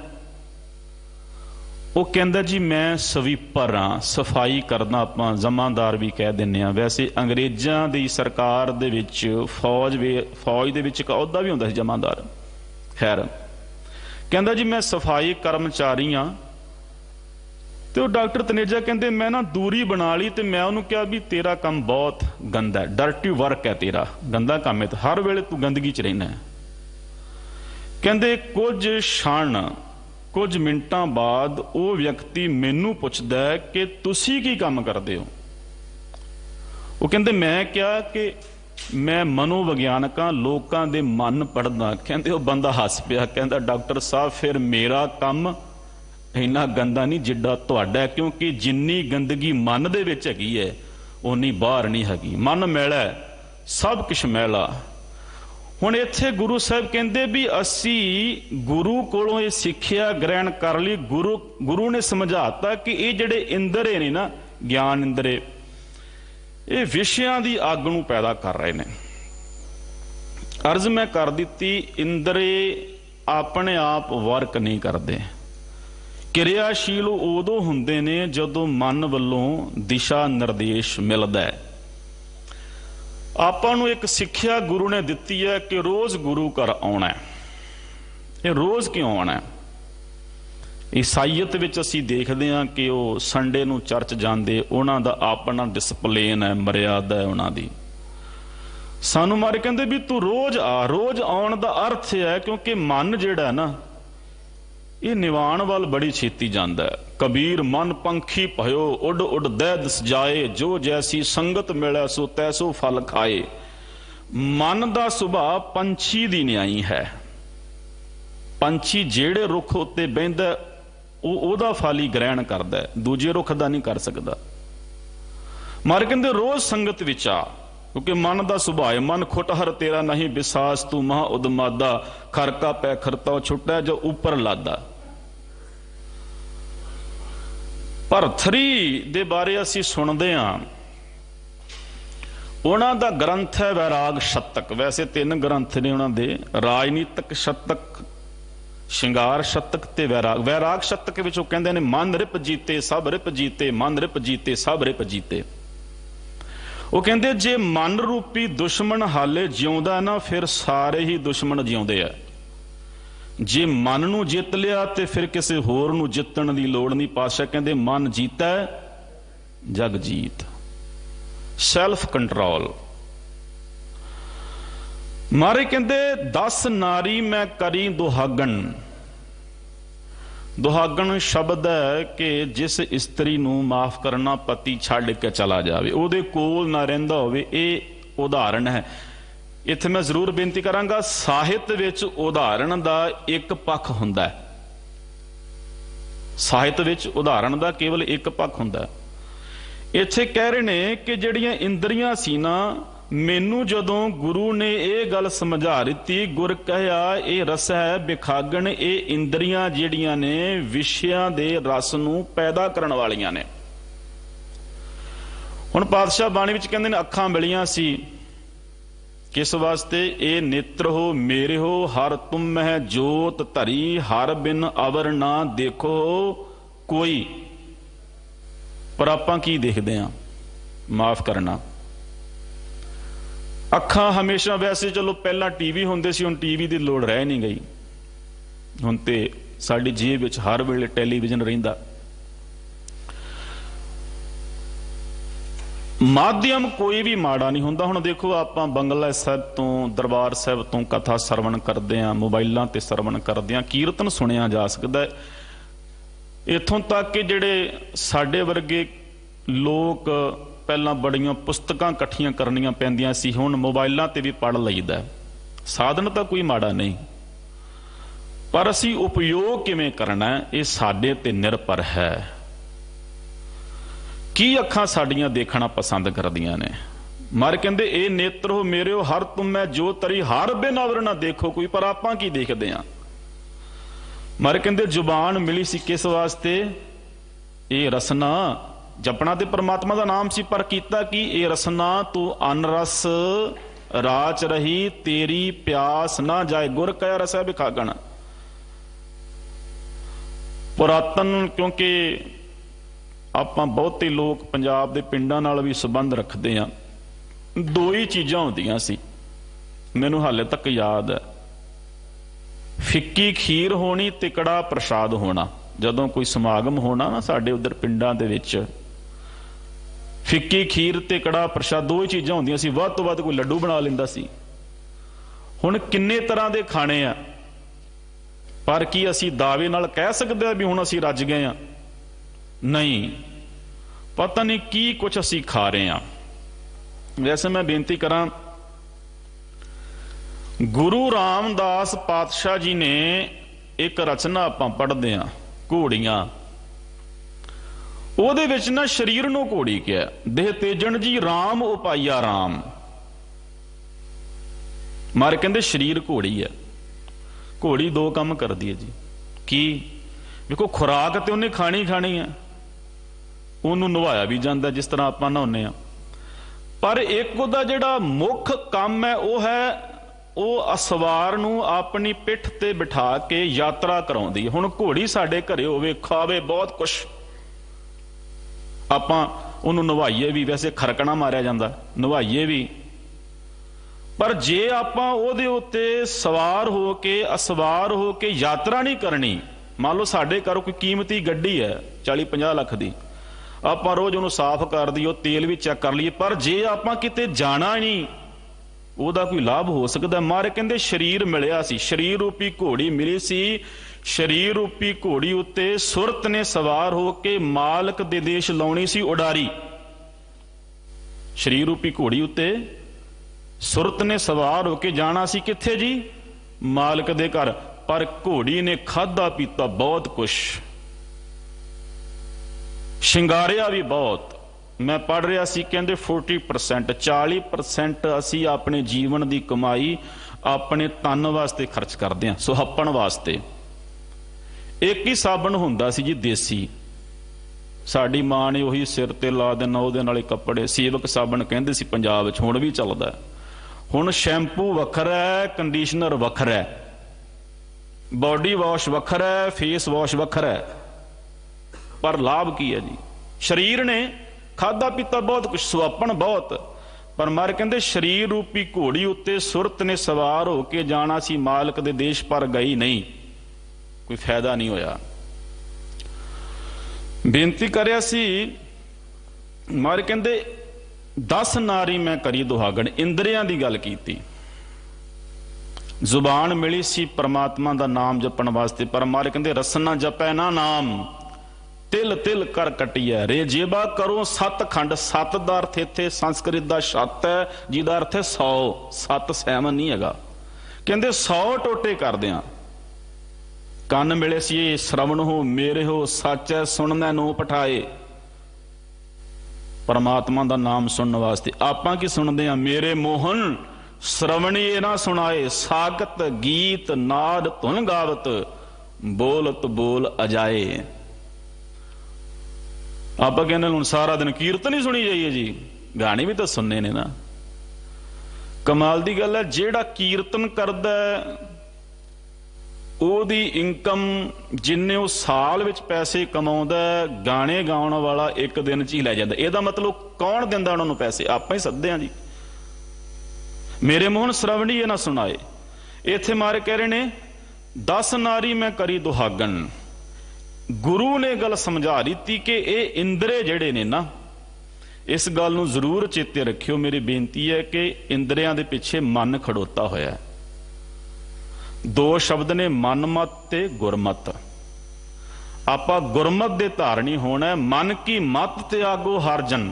ਉਹ ਕਹਿੰਦਾ ਜੀ ਮੈਂ ਸਵੀਪਰ ਹਾਂ, ਸਫਾਈ ਕਰਦਾ, ਆਪਾਂ ਜਮਾਦਾਰ ਵੀ ਕਹਿ ਦਿੰਦੇ ਹਾਂ। ਵੈਸੇ ਅੰਗਰੇਜ਼ਾਂ ਦੀ ਸਰਕਾਰ ਦੇ ਵਿੱਚ ਫੌਜ ਦੇ ਵਿੱਚ ਇੱਕ ਅਹੁਦਾ ਵੀ ਹੁੰਦਾ ਸੀ ਜਮਾਦਾਰ। ਖੈਰ ਕਹਿੰਦਾ ਜੀ ਮੈਂ ਸਫਾਈ ਕਰਮਚਾਰੀ ਹਾਂ। ਤੇ ਉਹ ਡਾਕਟਰ ਤਨੇਜਾ ਕਹਿੰਦੇ ਮੈਂ ਨਾ ਦੂਰੀ ਬਣਾ ਲਈ ਤੇ ਮੈਂ ਉਹਨੂੰ ਕਿਹਾ ਵੀ ਤੇਰਾ ਕੰਮ ਬਹੁਤ ਗੰਦਾ ਹੈ, ਡਰਟੀ ਵਰਕ ਹੈ ਤੇਰਾ, ਗੰਦਾ ਕੰਮ ਹੈ, ਤੇ ਹਰ ਵੇਲੇ ਤੂੰ ਗੰਦਗੀ 'ਚ ਰਹਿਣਾ। ਕਹਿੰਦੇ ਕੁਝ ਮਿੰਟਾਂ ਬਾਅਦ ਉਹ ਵਿਅਕਤੀ ਮੈਨੂੰ ਪੁੱਛਦਾ ਕਿ ਤੁਸੀਂ ਕੀ ਕੰਮ ਕਰਦੇ ਹੋ? ਉਹ ਕਹਿੰਦੇ ਮੈਂ ਕਿਹਾ ਕਿ ਮੈਂ ਮਨੋਵਿਗਿਆਨਕਾਂ, ਲੋਕਾਂ ਦੇ ਮਨ ਪੜ੍ਹਦਾ। ਕਹਿੰਦੇ ਉਹ ਬੰਦਾ ਹੱਸ ਪਿਆ, ਕਹਿੰਦਾ ਡਾਕਟਰ ਸਾਹਿਬ ਫਿਰ ਮੇਰਾ ਕੰਮ ਇੰਨਾ ਗੰਦਾ ਨਹੀਂ ਜਿੱਡਾ ਤੁਹਾਡਾ, ਕਿਉਂਕਿ ਜਿੰਨੀ ਗੰਦਗੀ ਮਨ ਦੇ ਵਿੱਚ ਹੈਗੀ ਹੈ ਓਨੀ ਬਾਹਰ ਨਹੀਂ ਹੈਗੀ। ਮਨ ਮੈਲਾ ਸਭ ਕੁਛ ਮੈਲਾ। ਹੁਣ ਇੱਥੇ ਗੁਰੂ ਸਾਹਿਬ ਕਹਿੰਦੇ ਵੀ ਅਸੀਂ ਗੁਰੂ ਕੋਲੋਂ ਇਹ ਸਿੱਖਿਆ ਗ੍ਰਹਿਣ ਕਰ ਲਈ। ਗੁਰੂ ਨੇ ਸਮਝਾਤਾ ਕਿ ਇਹ ਜਿਹੜੇ ਇੰਦਰੇ ਨੇ ਨਾ, ਗਿਆਨ ਇੰਦਰੇ, ਇਹ ਵਿਸ਼ਿਆਂ ਦੀ ਅੱਗ ਨੂੰ ਪੈਦਾ ਕਰ ਰਹੇ ਨੇ। ਅਰਜ਼ ਮੈਂ ਕਰ ਦਿੱਤੀ, ਇੰਦਰੇ ਆਪਣੇ ਆਪ ਵਰਕ ਨਹੀਂ ਕਰਦੇ। ਕਿਰਿਆਸ਼ੀਲ ਉਦੋਂ ਹੁੰਦੇ ਨੇ ਜਦੋਂ ਮਨ ਵੱਲੋਂ ਦਿਸ਼ਾ ਨਿਰਦੇਸ਼ ਮਿਲਦਾ ਹੈ। ਆਪਾਂ ਨੂੰ ਇੱਕ ਸਿੱਖਿਆ ਗੁਰੂ ਨੇ ਦਿੱਤੀ ਹੈ ਕਿ ਰੋਜ਼ ਗੁਰੂ ਘਰ ਆਉਣਾ। ਇਹ ਰੋਜ਼ ਕਿਉਂ ਆਉਣਾ? ਈਸਾਈਅਤ ਵਿੱਚ ਅਸੀਂ ਦੇਖਦੇ ਹਾਂ ਕਿ ਉਹ ਸੰਡੇ ਨੂੰ ਚਰਚ ਜਾਂਦੇ, ਉਹਨਾਂ ਦਾ ਆਪਣਾ ਡਿਸਪਲੇਨ ਹੈ, ਮਰਿਆਦਾ ਹੈ ਉਹਨਾਂ ਦੀ। ਸਾਨੂੰ ਮਾਰੇ ਕਹਿੰਦੇ ਵੀ ਤੂੰ ਰੋਜ਼ ਆ। ਰੋਜ਼ ਆਉਣ ਦਾ ਅਰਥ ਹੈ ਕਿਉਂਕਿ ਮਨ ਜਿਹੜਾ ਨਾ ਇਹ ਨਿਵਾਣ ਵੱਲ ਬੜੀ ਛੇਤੀ ਜਾਂਦਾ ਹੈ। ਕਬੀਰ ਮਨ ਪੰਖੀ ਭਇਓ ਉੱਡ ਉੱਡ ਦੈਦ ਸਜਾਏ, ਜੋ ਜੈਸੀ ਸੰਗਤ ਮਿਲੇ ਸੋ ਤੈਸੋ ਫਲ ਖਾਏ। ਮਨ ਦਾ ਸੁਭਾਅ ਪੰਛੀ ਦੀ ਨਿਆਈ ਹੈ। ਪੰਛੀ ਜਿਹੜੇ ਰੁੱਖ ਉੱਤੇ ਬਹਿੰਦਾ ਉਹਦਾ ਫਲ ਹੀ ਗ੍ਰਹਿਣ ਕਰਦਾ, ਦੂਜੇ ਰੁੱਖ ਦਾ ਨਹੀਂ ਕਰ ਸਕਦਾ। ਮਾਰ ਕਹਿੰਦੇ ਰੋਜ਼ ਸੰਗਤ ਵਿੱਚ ਆ, ਕਿਉਂਕਿ ਮਨ ਦਾ ਸੁਭਾਅ ਹੈ। ਮਨ ਖੁਟਹਰ ਤੇਰਾ ਨਹੀਂ ਵਿਸਾਸ, ਤੂੰ ਮਹਾ ਉਦਮਾਦਾ, ਖਰਕਾ ਪੈ ਖਰਤਾ ਛੁੱਟਾ ਜੋ ਉੱਪਰ ਲਾਦਾ। ਭਰਥਰੀ ਦੇ ਬਾਰੇ ਅਸੀਂ ਸੁਣਦੇ ਹਾਂ, ਉਹਨਾਂ ਦਾ ਗ੍ਰੰਥ ਹੈ ਵੈਰਾਗ ਸ਼ਤਕ। ਵੈਸੇ 3 ਗ੍ਰੰਥ ਨੇ ਉਹਨਾਂ ਦੇ, ਰਾਜਨੀਤਕ ਸ਼ਤਕ, ਸ਼ਿੰਗਾਰ ਸ਼ਤਕ ਤੇ ਵੈਰਾਗ ਸ਼ਤਕ ਵਿੱਚ ਉਹ ਕਹਿੰਦੇ ਨੇ ਮਨ ਰਿਪ ਜੀਤੇ ਸਭ ਰਿਪ ਜੀਤੇ, ਮਨ ਰਿਪ ਜੀਤੇ ਸਭ ਰਿਪ ਜੀਤੇ। ਉਹ ਕਹਿੰਦੇ ਜੇ ਮਨ ਰੂਪੀ ਦੁਸ਼ਮਣ ਹਾਲੇ ਜਿਉਂਦਾ ਨਾ, ਫਿਰ ਸਾਰੇ ਹੀ ਦੁਸ਼ਮਣ ਜਿਉਂਦੇ ਆ। ਜੇ ਮਨ ਨੂੰ ਜਿੱਤ ਲਿਆ ਤੇ ਫਿਰ ਕਿਸੇ ਹੋਰ ਨੂੰ ਜਿੱਤਣ ਦੀ ਲੋੜ ਨਹੀਂ। ਪਾਤਸ਼ਾਹ ਕਹਿੰਦੇ ਮਨ ਜੀਤਾ ਜਗ ਜੀਤ, ਸੈਲਫ ਕੰਟਰੋਲ। ਮਾਰੇ ਕਹਿੰਦੇ 10 ਨਾਰੀ ਮੈਂ ਕਰੀ ਦੁਹਾਗਣ। ਦੁਹਾਗਣ ਸ਼ਬਦ ਹੈ ਕਿ ਜਿਸ ਇਸਤਰੀ ਨੂੰ ਮਾਫ ਕਰਨਾ ਪਤੀ ਛੱਡ ਕੇ ਚਲਾ ਜਾਵੇ, ਉਹਦੇ ਕੋਲ ਨਾ ਰਹਿੰਦਾ ਹੋਵੇ। ਇਹ ਉਦਾਹਰਣ ਹੈ। ਇੱਥੇ ਮੈਂ ਜ਼ਰੂਰ ਬੇਨਤੀ ਕਰਾਂਗਾ, ਸਾਹਿਤ ਵਿੱਚ ਉਦਾਹਰਣ ਦਾ ਇੱਕ ਪੱਖ ਹੁੰਦਾ ਹੈ। ਸਾਹਿਤ ਵਿੱਚ ਉਦਾਹਰਣ ਦਾ ਕੇਵਲ ਇੱਕ ਪੱਖ ਹੁੰਦਾ ਹੈ। ਇੱਥੇ ਕਹਿ ਰਹੇ ਨੇ ਕਿ ਜਿਹੜੀਆਂ ਇੰਦਰੀਆਂ ਸੀ ਨਾ, ਮੈਨੂੰ ਜਦੋਂ ਗੁਰੂ ਨੇ ਇਹ ਗੱਲ ਸਮਝਾ ਦਿੱਤੀ, ਗੁਰ ਕਹਿਆ ਇਹ ਰਸ ਹੈ ਬਿਖਾਗਣ। ਇਹ ਇੰਦਰੀਆਂ ਜਿਹੜੀਆਂ ਨੇ ਵਿਸ਼ਿਆਂ ਦੇ ਰਸ ਨੂੰ ਪੈਦਾ ਕਰਨ ਵਾਲੀਆਂ ਨੇ। ਹੁਣ ਪਾਤਸ਼ਾਹ ਬਾਣੀ ਵਿੱਚ ਕਹਿੰਦੇ ਨੇ ਅੱਖਾਂ ਮਿਲੀਆਂ ਸੀ किस वास्ते? ए नेत्र हो मेरे हो हर तुम मह जोत धरी हर बिन अवर ना देखो कोई। पर आपां की देखदे हां? माफ करना, अखां हमेशा वैसे चलो पहला टीवी हुंदे सी, हुण टीवी दी लोड़ रह नहीं गई। हुण ते साडी जेब विच हर वेले टैलीविजन रहिंदा। माध्यम कोई भी माड़ा नहीं हुंदा। हुण देखो आपां बंगला साहिब तो दरबार साहिब तो कथा सरवण करदे हां, मोबाइलां ते सरवण करदे हां, कीर्तन सुनिया जा सकदा है। इत्थों तक कि जिहड़े साडे वर्गे लोक पहलां बड़ियां पुस्तकां इकट्ठियां करनियां पैंदियां सी, हुण मोबाइलां ते भी पढ़ लईदा। साधन तां कोई माड़ा नहीं, पर असीं उपयोग किवें करना है ये साडे ते निर्भर है। की अखां साडियां देखना पसंद करदियां ने? मर कहंदे ए नेत्र हो मेरे हो हर तुम मैं जो तरी हर बिन अवर ना देखो कोई। पर आपां की देखदे हां? मर कहंदे जुबान मिली सी किस वास्ते? ए रसना जपना ते परमात्मा दा नाम सी, पर कीता की? ए रसना तू अनरस राच रही तेरी प्यास ना जाए गुर कया रसै बिखागण। पुरातन क्योंकि ਆਪਾਂ ਬਹੁਤੇ ਲੋਕ ਪੰਜਾਬ ਦੇ ਪਿੰਡਾਂ ਨਾਲ ਵੀ ਸੰਬੰਧ ਰੱਖਦੇ ਆ। ਦੋ ਹੀ ਚੀਜ਼ਾਂ ਹੁੰਦੀਆਂ ਸੀ, ਮੈਨੂੰ ਹਾਲੇ ਤੱਕ ਯਾਦ ਹੈ। ਫਿੱਕੀ ਖੀਰ ਹੋਣੀ ਤੇ ਕੜਾ ਪ੍ਰਸ਼ਾਦ ਹੋਣਾ। ਜਦੋਂ ਕੋਈ ਸਮਾਗਮ ਹੋਣਾ ਨਾ ਸਾਡੇ ਉਧਰ ਪਿੰਡਾਂ ਦੇ ਵਿੱਚ, ਫਿੱਕੀ ਖੀਰ ਤੇ ਕੜਾ ਪ੍ਰਸ਼ਾਦ ਦੋ ਹੀ ਚੀਜ਼ਾਂ ਹੁੰਦੀਆਂ ਸੀ। ਵੱਧ ਤੋਂ ਵੱਧ ਕੋਈ ਲੱਡੂ ਬਣਾ ਲੈਂਦਾ ਸੀ। ਹੁਣ ਕਿੰਨੇ ਤਰ੍ਹਾਂ ਦੇ ਖਾਣੇ ਆ, ਪਰ ਕੀ ਅਸੀਂ ਦਾਅਵੇ ਨਾਲ ਕਹਿ ਸਕਦੇ ਆ ਵੀ ਹੁਣ ਅਸੀਂ ਰੱਜ ਗਏ ਆ? नहीं, पता नहीं की कुछ असी खा रहे हैं। वैसे मैं बेनती करा, गुरु रामदास पातशाह जी ने एक रचना आपां पढ़दे हां घोड़ियां, ਉਹਦੇ ਵਿੱਚ ना शरीर ਨੂੰ घोड़ी किया, देह तेजन जी राम उपाया राम। मार कहंदे शरीर घोड़ी है। घोड़ी दो काम करदी है जी। की? देखो खुराक ते उन्हें खानी खानी है, ਉਹਨੂੰ ਨਵਾਇਆ ਵੀ ਜਾਂਦਾ ਜਿਸ ਤਰ੍ਹਾਂ ਆਪਾਂ ਨਹਾਉਂਦੇ ਆ, ਪਰ ਇੱਕ ਉਹਦਾ ਜਿਹੜਾ ਮੁੱਖ ਕੰਮ ਹੈ ਉਹ ਹੈ ਉਹ ਅਸਵਾਰ ਨੂੰ ਆਪਣੀ ਪਿੱਠ ਤੇ ਬਿਠਾ ਕੇ ਯਾਤਰਾ ਕਰਾਉਂਦੀ ਹੈ। ਹੁਣ ਘੋੜੀ ਸਾਡੇ ਘਰੇ ਹੋਵੇ, ਖਾਵੇ ਬਹੁਤ ਕੁਛ, ਆਪਾਂ ਉਹਨੂੰ ਨਵਾਈਏ ਵੀ, ਵੈਸੇ ਖਰਕਣਾ ਮਾਰਿਆ ਜਾਂਦਾ, ਨਵਾਈਏ ਵੀ, ਪਰ ਜੇ ਆਪਾਂ ਉਹਦੇ ਉੱਤੇ ਸਵਾਰ ਹੋ ਕੇ ਅਸਵਾਰ ਹੋ ਕੇ ਯਾਤਰਾ ਨਹੀਂ ਕਰਨੀ, ਮੰਨ ਲਓ ਸਾਡੇ ਘਰੋਂ ਕੋਈ ਕੀਮਤੀ ਗੱਡੀ ਹੈ 40-50 ਲੱਖ ਦੀ, ਆਪਾਂ ਰੋਜ਼ ਉਹਨੂੰ ਸਾਫ਼ ਕਰ ਦਈਏ, ਤੇਲ ਵੀ ਚੈੱਕ ਕਰ ਲਈਏ, ਪਰ ਜੇ ਆਪਾਂ ਕਿਤੇ ਜਾਣਾ ਨਹੀਂ ਉਹਦਾ ਕੋਈ ਲਾਭ ਹੋ ਸਕਦਾ? ਮਾਰੇ ਕਹਿੰਦੇ ਸਰੀਰ ਮਿਲਿਆ ਸੀ, ਸਰੀਰ ਰੂਪੀ ਘੋੜੀ ਮਿਲੀ ਸੀ। ਸਰੀਰ ਰੂਪੀ ਘੋੜੀ ਉੱਤੇ ਸੁਰਤ ਨੇ ਸਵਾਰ ਹੋ ਕੇ ਮਾਲਕ ਦੇ ਦੇਸ਼ ਲਾਉਣੀ ਸੀ ਉਡਾਰੀ। ਸਰੀਰ ਰੂਪੀ ਘੋੜੀ ਉੱਤੇ ਸੁਰਤ ਨੇ ਸਵਾਰ ਹੋ ਕੇ ਜਾਣਾ ਸੀ ਕਿੱਥੇ ਜੀ? ਮਾਲਕ ਦੇ ਘਰ। ਪਰ ਘੋੜੀ ਨੇ ਖਾਧਾ ਪੀਤਾ ਬਹੁਤ ਕੁਛ, ਸ਼ਿੰਗਾਰਿਆ ਵੀ ਬਹੁਤ। मैं पढ़ रहा सी कहते 40% 40% असी अपने जीवन की कमाई अपने तन वास्ते खर्च करते हैं, सुहप्पण वास्ते। एक ही साबण हुंदा सी जी देसी, साडी मां ने उही सिर ते ला देना, उहदे नाल कपड़े, सेवक साबण कहंदे सी पंजाब विच, हुण भी चलदा। हुण शैंपू वखरा है, कंडीशनर वखरा है, बॉडी वॉश वखरा है, फेस वॉश वखरा है, पर लाभ की है जी? शरीर ने खादा पीता बहुत कुछ, सुहापण बहुत, पर मर कहते शरीर रूपी घोड़ी उत्ते सुरत ने सवार होके जाना सी मालक दे देश, पर गई नहीं, कोई फायदा नहीं होया। बेनती करया सी, मर कहते 10 नारी मैं करी दुहागण, इंद्रियां दी गल कीती। जुबान मिली सी परमात्मा दा नाम जपण वास्ते, पर मर कहते रसना जपै ना नाम तिल तिल कर कटिया रे जेबा करो सत खंड। सत दा अर्थ इत्थे संस्कृत दा शत है, जिहदा अर्थ है 100। सत सैमन नहीं हैगा, कहंदे 100 टोटे कर दियां। कन मिले सी श्रवण हो मेरे हो सच है सुनना नो पठाए। परमात्मा दा नाम सुनने वास्ते आपां की सुनदे हां? मेरे मोहन श्रवणी ना सुनाए, सागत गीत नाद धुन गावत, बोलत बोल अजाए। ਆਪਾਂ ਕਹਿੰਦੇ ਹੁਣ ਸਾਰਾ ਦਿਨ ਕੀਰਤਨ ਹੀ ਸੁਣੀ ਜਾਈਏ ਜੀ, ਗਾਣੇ ਵੀ ਤਾਂ ਸੁਣਨੇ ਨੇ ਨਾ। ਕਮਾਲ ਦੀ ਗੱਲ ਹੈ, ਜਿਹੜਾ ਕੀਰਤਨ ਕਰਦਾ ਉਹਦੀ ਇਨਕਮ ਜਿੰਨੇ ਉਹ ਸਾਲ ਵਿੱਚ ਪੈਸੇ ਕਮਾਉਂਦਾ, ਗਾਣੇ ਗਾਉਣ ਵਾਲਾ ਇੱਕ ਦਿਨ 'ਚ ਹੀ ਲੈ ਜਾਂਦਾ। ਇਹਦਾ ਮਤਲਬ ਕੌਣ ਦਿੰਦਾ ਉਹਨਾਂ ਨੂੰ ਪੈਸੇ? ਆਪਾਂ ਹੀ ਸੱਦਦੇ ਹਾਂ ਜੀ। ਮੇਰੇ ਮੋਹਨ ਸ਼ਰਵਣੀ ਇਹ ਨਾ ਸੁਣਾਏ। ਇੱਥੇ ਮਾਰੇ ਕਹਿ ਰਹੇ ਨੇ 10 ਨਾਰੀ ਮੈਂ ਕਰੀ ਦੁਹਾਗਣ। ਗੁਰੂ ਨੇ ਗੱਲ ਸਮਝਾ ਦਿੱਤੀ ਕਿ ਇਹ ਇੰਦਰੇ ਜਿਹੜੇ ਨੇ ਨਾ, ਇਸ ਗੱਲ ਨੂੰ ਜ਼ਰੂਰ ਚੇਤੇ ਰੱਖਿਓ। ਮੇਰੀ ਬੇਨਤੀ ਹੈ ਕਿ ਇੰਦਰਿਆਂ ਦੇ ਪਿੱਛੇ ਮਨ ਖੜੋਤਾ ਹੋਇਆ। ਦੋ ਸ਼ਬਦ ਨੇ, ਮਨਮਤ ਤੇ ਗੁਰਮਤ। ਆਪਾਂ ਗੁਰਮਤ ਦੇ ਧਾਰਨੀ ਹੋਣਾ। ਮਨ ਕੀ ਮਤ ਤਿਆਗੋ ਹਰ ਜਨ।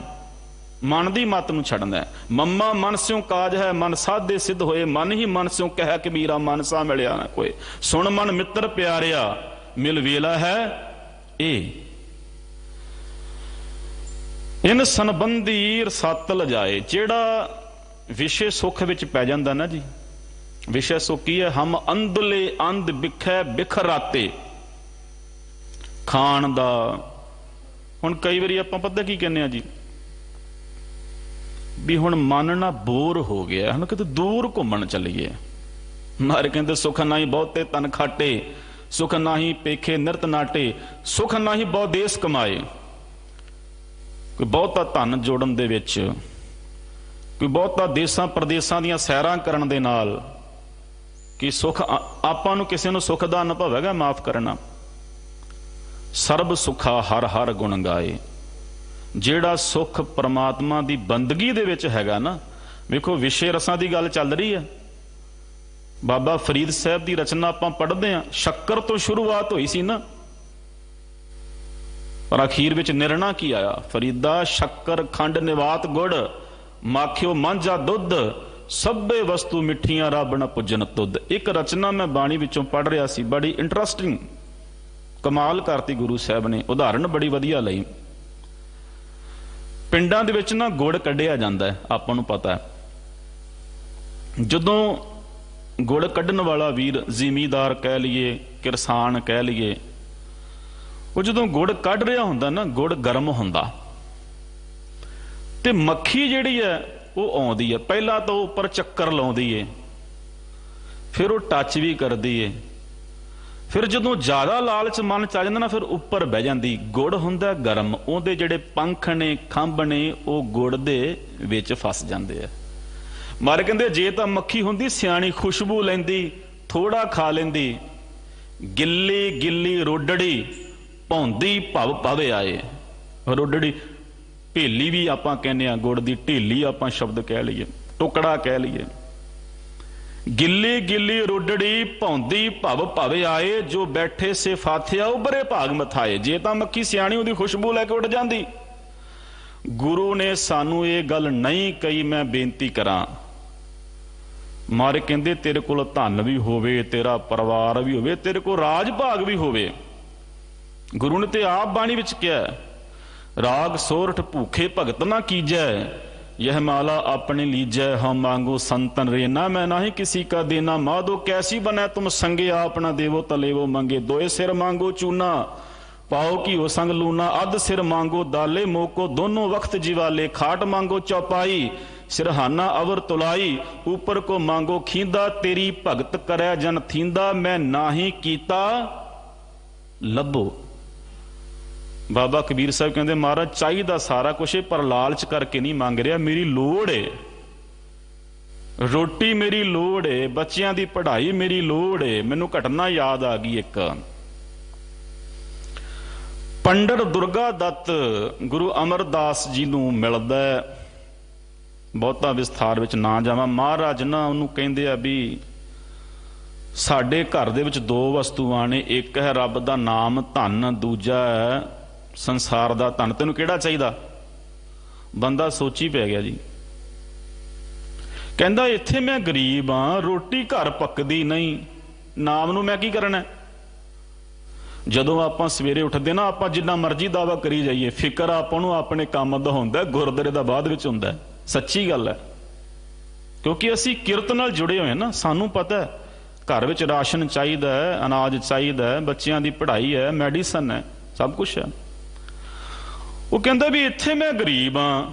ਮਨ ਦੀ ਮਤ ਨੂੰ ਛੱਡਣਾ। ਮੰਮਾ ਮਨ ਸਿਉ ਕਾਜ ਹੈ, ਮਨ ਸਾਧੇ ਸਿੱਧ ਹੋਏ। ਮਨ ਹੀ ਮਨ ਸਿਉ ਕਹਿ ਕਬੀਰਾ, ਮਨ ਸਾ ਮਿਲਿਆ ਨਾ ਕੋਏ। ਸੁਣ ਮਨ ਮਿੱਤਰ ਪਿਆਰਿਆ, ਮਿਲ ਵੇਲਾ ਹੈ ਇਹ। ਇਨ ਸੰਬੰਧੀ ਰਸਤ ਲਜਾਏ। ਜਿਹੜਾ ਵਿਸ਼ੇ ਸੁੱਖ ਵਿੱਚ ਪੈ ਜਾਂਦਾ ਨਾ ਜੀ, ਵਿਸ਼ੇ ਸੁੱਖ ਕੀ ਹੈ? ਹਮ ਅੰਧਲੇ ਅੰਧ ਬਿਖੈ ਬਿਖਰਾਤੇ। ਖਾਣ ਦਾ ਹੁਣ ਕਈ ਵਾਰੀ ਆਪਾਂ ਪਤਾ ਕੀ ਕਹਿੰਦੇ ਆ ਜੀ, ਵੀ ਹੁਣ ਮਨ ਨਾ ਬੋਰ ਹੋ ਗਿਆ, ਹੁਣ ਕਿਤੇ ਦੂਰ ਘੁੰਮਣ ਚੱਲੀਏ। ਮਾਰੇ ਕਹਿੰਦੇ ਸੁਖ ਨਾਹੀ ਬਹੁਤੇ ਤਨ ਖਾਟੇ, ਸੁਖ ਨਾਹੀ ਪੇਖੇ ਨਿਰਤ ਨਾਟੇ, ਸੁਖ ਨਾਹੀ ਬਹੁ ਦੇਸ ਕਮਾਏ। ਕੋਈ ਬਹੁਤਾ ਧਨ ਜੋੜਨ ਦੇ ਵਿੱਚ, ਕੋਈ ਬਹੁਤਾ ਦੇਸਾਂ ਪ੍ਰਦੇਸਾਂ ਦੀਆਂ ਸੈਰਾਂ ਕਰਨ ਦੇ ਨਾਲ ਕਿ ਸੁਖ ਆਪਾਂ ਨੂੰ ਕਿਸੇ ਨੂੰ ਸੁਖ ਦਾ ਅਨੁਭਵ ਹੈਗਾ? ਮਾਫ ਕਰਨਾ। ਸਰਬ ਸੁਖਾ ਹਰ ਹਰ ਗੁਣ ਗਾਏ। ਜਿਹੜਾ ਸੁਖ ਪ੍ਰਮਾਤਮਾ ਦੀ ਬੰਦਗੀ ਦੇ ਵਿੱਚ ਹੈਗਾ ਨਾ, ਵੇਖੋ ਵਿਸ਼ੇ ਰਸਾਂ ਦੀ ਗੱਲ ਚੱਲ ਰਹੀ ਹੈ। ਬਾਬਾ ਫਰੀਦ ਸਾਹਿਬ ਦੀ ਰਚਨਾ ਆਪਾਂ ਪੜ੍ਹਦੇ ਹਾਂ, ਸ਼ੱਕਰ ਤੋਂ ਸ਼ੁਰੂਆਤ ਹੋਈ ਸੀ ਨਾ, ਪਰ ਅਖੀਰ ਵਿੱਚ ਨਿਰਣਾ ਕੀ ਆਇਆ? ਫਰੀਦਾ ਸ਼ੱਕਰ ਖੰਡ ਨਿਵਾਤ ਗੁੜ, ਮਾਖਿਓ ਮਾਂਝਾ ਦੁੱਧ, ਸਭੇ ਵਸਤੂ ਮਿੱਠੀਆਂ ਰੱਬ ਨਾ ਪੁੱਜਣ ਤੁਧ। ਇੱਕ ਰਚਨਾ ਮੈਂ ਬਾਣੀ ਵਿੱਚੋਂ ਪੜ੍ਹ ਰਿਹਾ ਸੀ, ਬੜੀ ਇੰਟਰਸਟਿੰਗ, ਕਮਾਲ ਕਰਤੀ ਗੁਰੂ ਸਾਹਿਬ ਨੇ। ਉਦਾਹਰਣ ਬੜੀ ਵਧੀਆ ਲਈ। ਪਿੰਡਾਂ ਦੇ ਵਿੱਚ ਨਾ ਗੁੜ ਕੱਢਿਆ ਜਾਂਦਾ ਹੈ, ਆਪਾਂ ਨੂੰ ਪਤਾ ਹੈ। ਜਦੋਂ ਗੁੜ ਕੱਢਣ ਵਾਲਾ ਵੀਰ, ਜ਼ਿਮੀਦਾਰ ਕਹਿ ਲਈਏ, ਕਿਸਾਨ ਕਹਿ ਲਈਏ, ਉਹ ਜਦੋਂ ਗੁੜ ਕੱਢ ਰਿਹਾ ਹੁੰਦਾ ਨਾ, ਗੁੜ ਗਰਮ ਹੁੰਦਾ ਤੇ ਮੱਖੀ ਜਿਹੜੀ ਹੈ ਉਹ ਆਉਂਦੀ ਹੈ। ਪਹਿਲਾਂ ਤਾਂ ਉਹ ਉੱਪਰ ਚੱਕਰ ਲਾਉਂਦੀ ਏ, ਫਿਰ ਉਹ ਟੱਚ ਵੀ ਕਰਦੀ ਏ, ਫਿਰ ਜਦੋਂ ਜ਼ਿਆਦਾ ਲਾਲਚ ਮਨ ਚ ਆ ਜਾਂਦਾ ਨਾ, ਫਿਰ ਉੱਪਰ ਬਹਿ ਜਾਂਦੀ। ਗੁੜ ਹੁੰਦਾ ਗਰਮ, ਉਹਦੇ ਜਿਹੜੇ ਪੰਖ ਨੇ, ਖੰਭ ਨੇ, ਉਹ ਗੁੜ ਦੇ ਵਿੱਚ ਫਸ ਜਾਂਦੇ ਆ। ਮਾਰੇ ਕਹਿੰਦੇ ਜੇ ਤਾਂ ਮੱਖੀ ਹੁੰਦੀ ਸਿਆਣੀ, ਖੁਸ਼ਬੂ ਲੈਂਦੀ, ਥੋੜਾ ਖਾ ਲੈਂਦੀ। ਗਿੱਲੀ ਗਿੱਲੀ ਰੋਡੜੀ ਭੌਂਦੀ ਭਵ ਭਵੇ ਆਏ। ਰੋਡੜੀ ਢੇਲੀ ਵੀ ਆਪਾਂ ਕਹਿੰਦੇ ਆ, ਗੁੜ ਦੀ ਢੇਲੀ ਆਪਾਂ ਸ਼ਬਦ ਕਹਿ ਲਈਏ, ਟੁਕੜਾ ਕਹਿ ਲਈਏ। ਗਿੱਲੀ ਗਿੱਲੀ ਰੋਡੜੀ ਭੌਂਦੀ ਭਵ ਭਵੇ ਆਏ, ਜੋ ਬੈਠੇ ਸੇ ਫਾਥਿਆ ਉਬਰੇ ਭਾਗ ਮਥਾਏ। ਜੇ ਤਾਂ ਮੱਖੀ ਸਿਆਣੀ, ਉਹਦੀ ਖੁਸ਼ਬੂ ਲੈ ਕੇ ਉੱਡ ਜਾਂਦੀ। ਗੁਰੂ ਨੇ ਸਾਨੂੰ ਇਹ ਗੱਲ ਨਹੀਂ ਕਹੀ। ਮੈਂ ਬੇਨਤੀ ਕਰਾਂ, ਮਾਰੇ ਕਹਿੰਦੇ ਤੇਰੇ ਕੋਲ ਧਨ ਵੀ ਹੋਵੇ, ਤੇਰਾ ਪਰਿਵਾਰ ਵੀ ਹੋਵੇ, ਤੇਰੇ ਕੋਲ ਰਾਜ ਭਾਗ ਵੀ ਹੋਵੇ। ਗੁਰੂ ਨੇ ਤੇ ਆਪ ਬਾਣੀ ਵਿੱਚ ਕਿਹਾ, ਰਾਗ ਸੋਰਠ ਭੂਖੇ ਭਗਤ ਨਾ ਕੀਜੈ, यह माला अपने लीजै, हम मांगो संतन रेना, मैं नाही किसी का देना। माधो कैसी बने तुम संगे, आप ना देवो तलेवो मंगे। दोए सिर मांगो चूना, पाओ की हो संग लूना। अध सिर मांगो दाले मोको, दोनों वक्त जिवाले। खाट मांगो चौपाई, सिरहाना अवर तुलाई। ऊपर को मांगो खींदा, तेरी भगत करे जन थींदा। मैं नाही कीता लभो। ਬਾਬਾ ਕਬੀਰ ਸਾਹਿਬ ਕਹਿੰਦੇ ਮਹਾਰਾਜ ਚਾਹੀਦਾ ਸਾਰਾ ਕੁਛ, ਪਰ ਲਾਲਚ ਕਰਕੇ ਨਹੀਂ ਮੰਗ ਰਿਹਾ। ਮੇਰੀ ਲੋੜ ਏ, ਰੋਟੀ ਮੇਰੀ ਲੋੜ ਏ, ਬੱਚਿਆਂ ਦੀ ਪੜ੍ਹਾਈ ਮੇਰੀ ਲੋੜ ਏ। ਮੈਨੂੰ ਘਟਨਾ ਯਾਦ ਆ ਗਈ ਇੱਕ। ਪੰਡਤ ਦੁਰਗਾ ਦੱਤ ਗੁਰੂ ਅਮਰਦਾਸ ਜੀ ਨੂੰ ਮਿਲਦਾ, ਬਹੁਤਾ ਵਿਸਥਾਰ ਵਿੱਚ ਨਾ ਜਾਵਾਂ। ਮਹਾਰਾਜ ਨਾ ਉਹਨੂੰ ਕਹਿੰਦੇ ਆ ਵੀ ਸਾਡੇ ਘਰ ਦੇ ਵਿੱਚ ਦੋ ਵਸਤੂਆਂ ਨੇ, ਇੱਕ ਹੈ ਰੱਬ ਦਾ ਨਾਮ ਧਨ, ਦੂਜਾ ਹੈ ਸੰਸਾਰ ਦਾ ਧਨ। ਤੈਨੂੰ ਕਿਹੜਾ ਚਾਹੀਦਾ? ਬੰਦਾ ਸੋਚੀ ਪੈ ਗਿਆ ਜੀ। ਕਹਿੰਦਾ ਇੱਥੇ ਮੈਂ ਗਰੀਬ ਹਾਂ, ਰੋਟੀ ਘਰ ਪੱਕਦੀ ਨਹੀਂ, ਨਾਮ ਨੂੰ ਮੈਂ ਕੀ ਕਰਨਾ? ਜਦੋਂ ਆਪਾਂ ਸਵੇਰੇ ਉੱਠਦੇ ਨਾ, ਆਪਾਂ ਜਿੰਨਾ ਮਰਜ਼ੀ ਦਾਵਾ ਕਰੀ ਜਾਈਏ, ਫਿਕਰ ਆਪਾਂ ਨੂੰ ਆਪਣੇ ਕੰਮ ਦਾ ਹੁੰਦਾ, ਗੁਰਦੁਆਰੇ ਦਾ ਬਾਅਦ ਵਿੱਚ ਹੁੰਦਾ। ਸੱਚੀ ਗੱਲ ਹੈ, ਕਿਉਂਕਿ ਅਸੀਂ ਕਿਰਤ ਨਾਲ ਜੁੜੇ ਹੋਏ ਨਾ। ਸਾਨੂੰ ਪਤਾ ਹੈ ਘਰ ਵਿੱਚ ਰਾਸ਼ਨ ਚਾਹੀਦਾ ਹੈ, ਅਨਾਜ ਚਾਹੀਦਾ ਹੈ, ਬੱਚਿਆਂ ਦੀ ਪੜ੍ਹਾਈ ਹੈ, ਮੈਡੀਸਨ ਹੈ, ਸਭ ਕੁਛ ਹੈ। ਉਹ ਕਹਿੰਦਾ ਵੀ ਇੱਥੇ ਮੈਂ ਗਰੀਬ ਹਾਂ,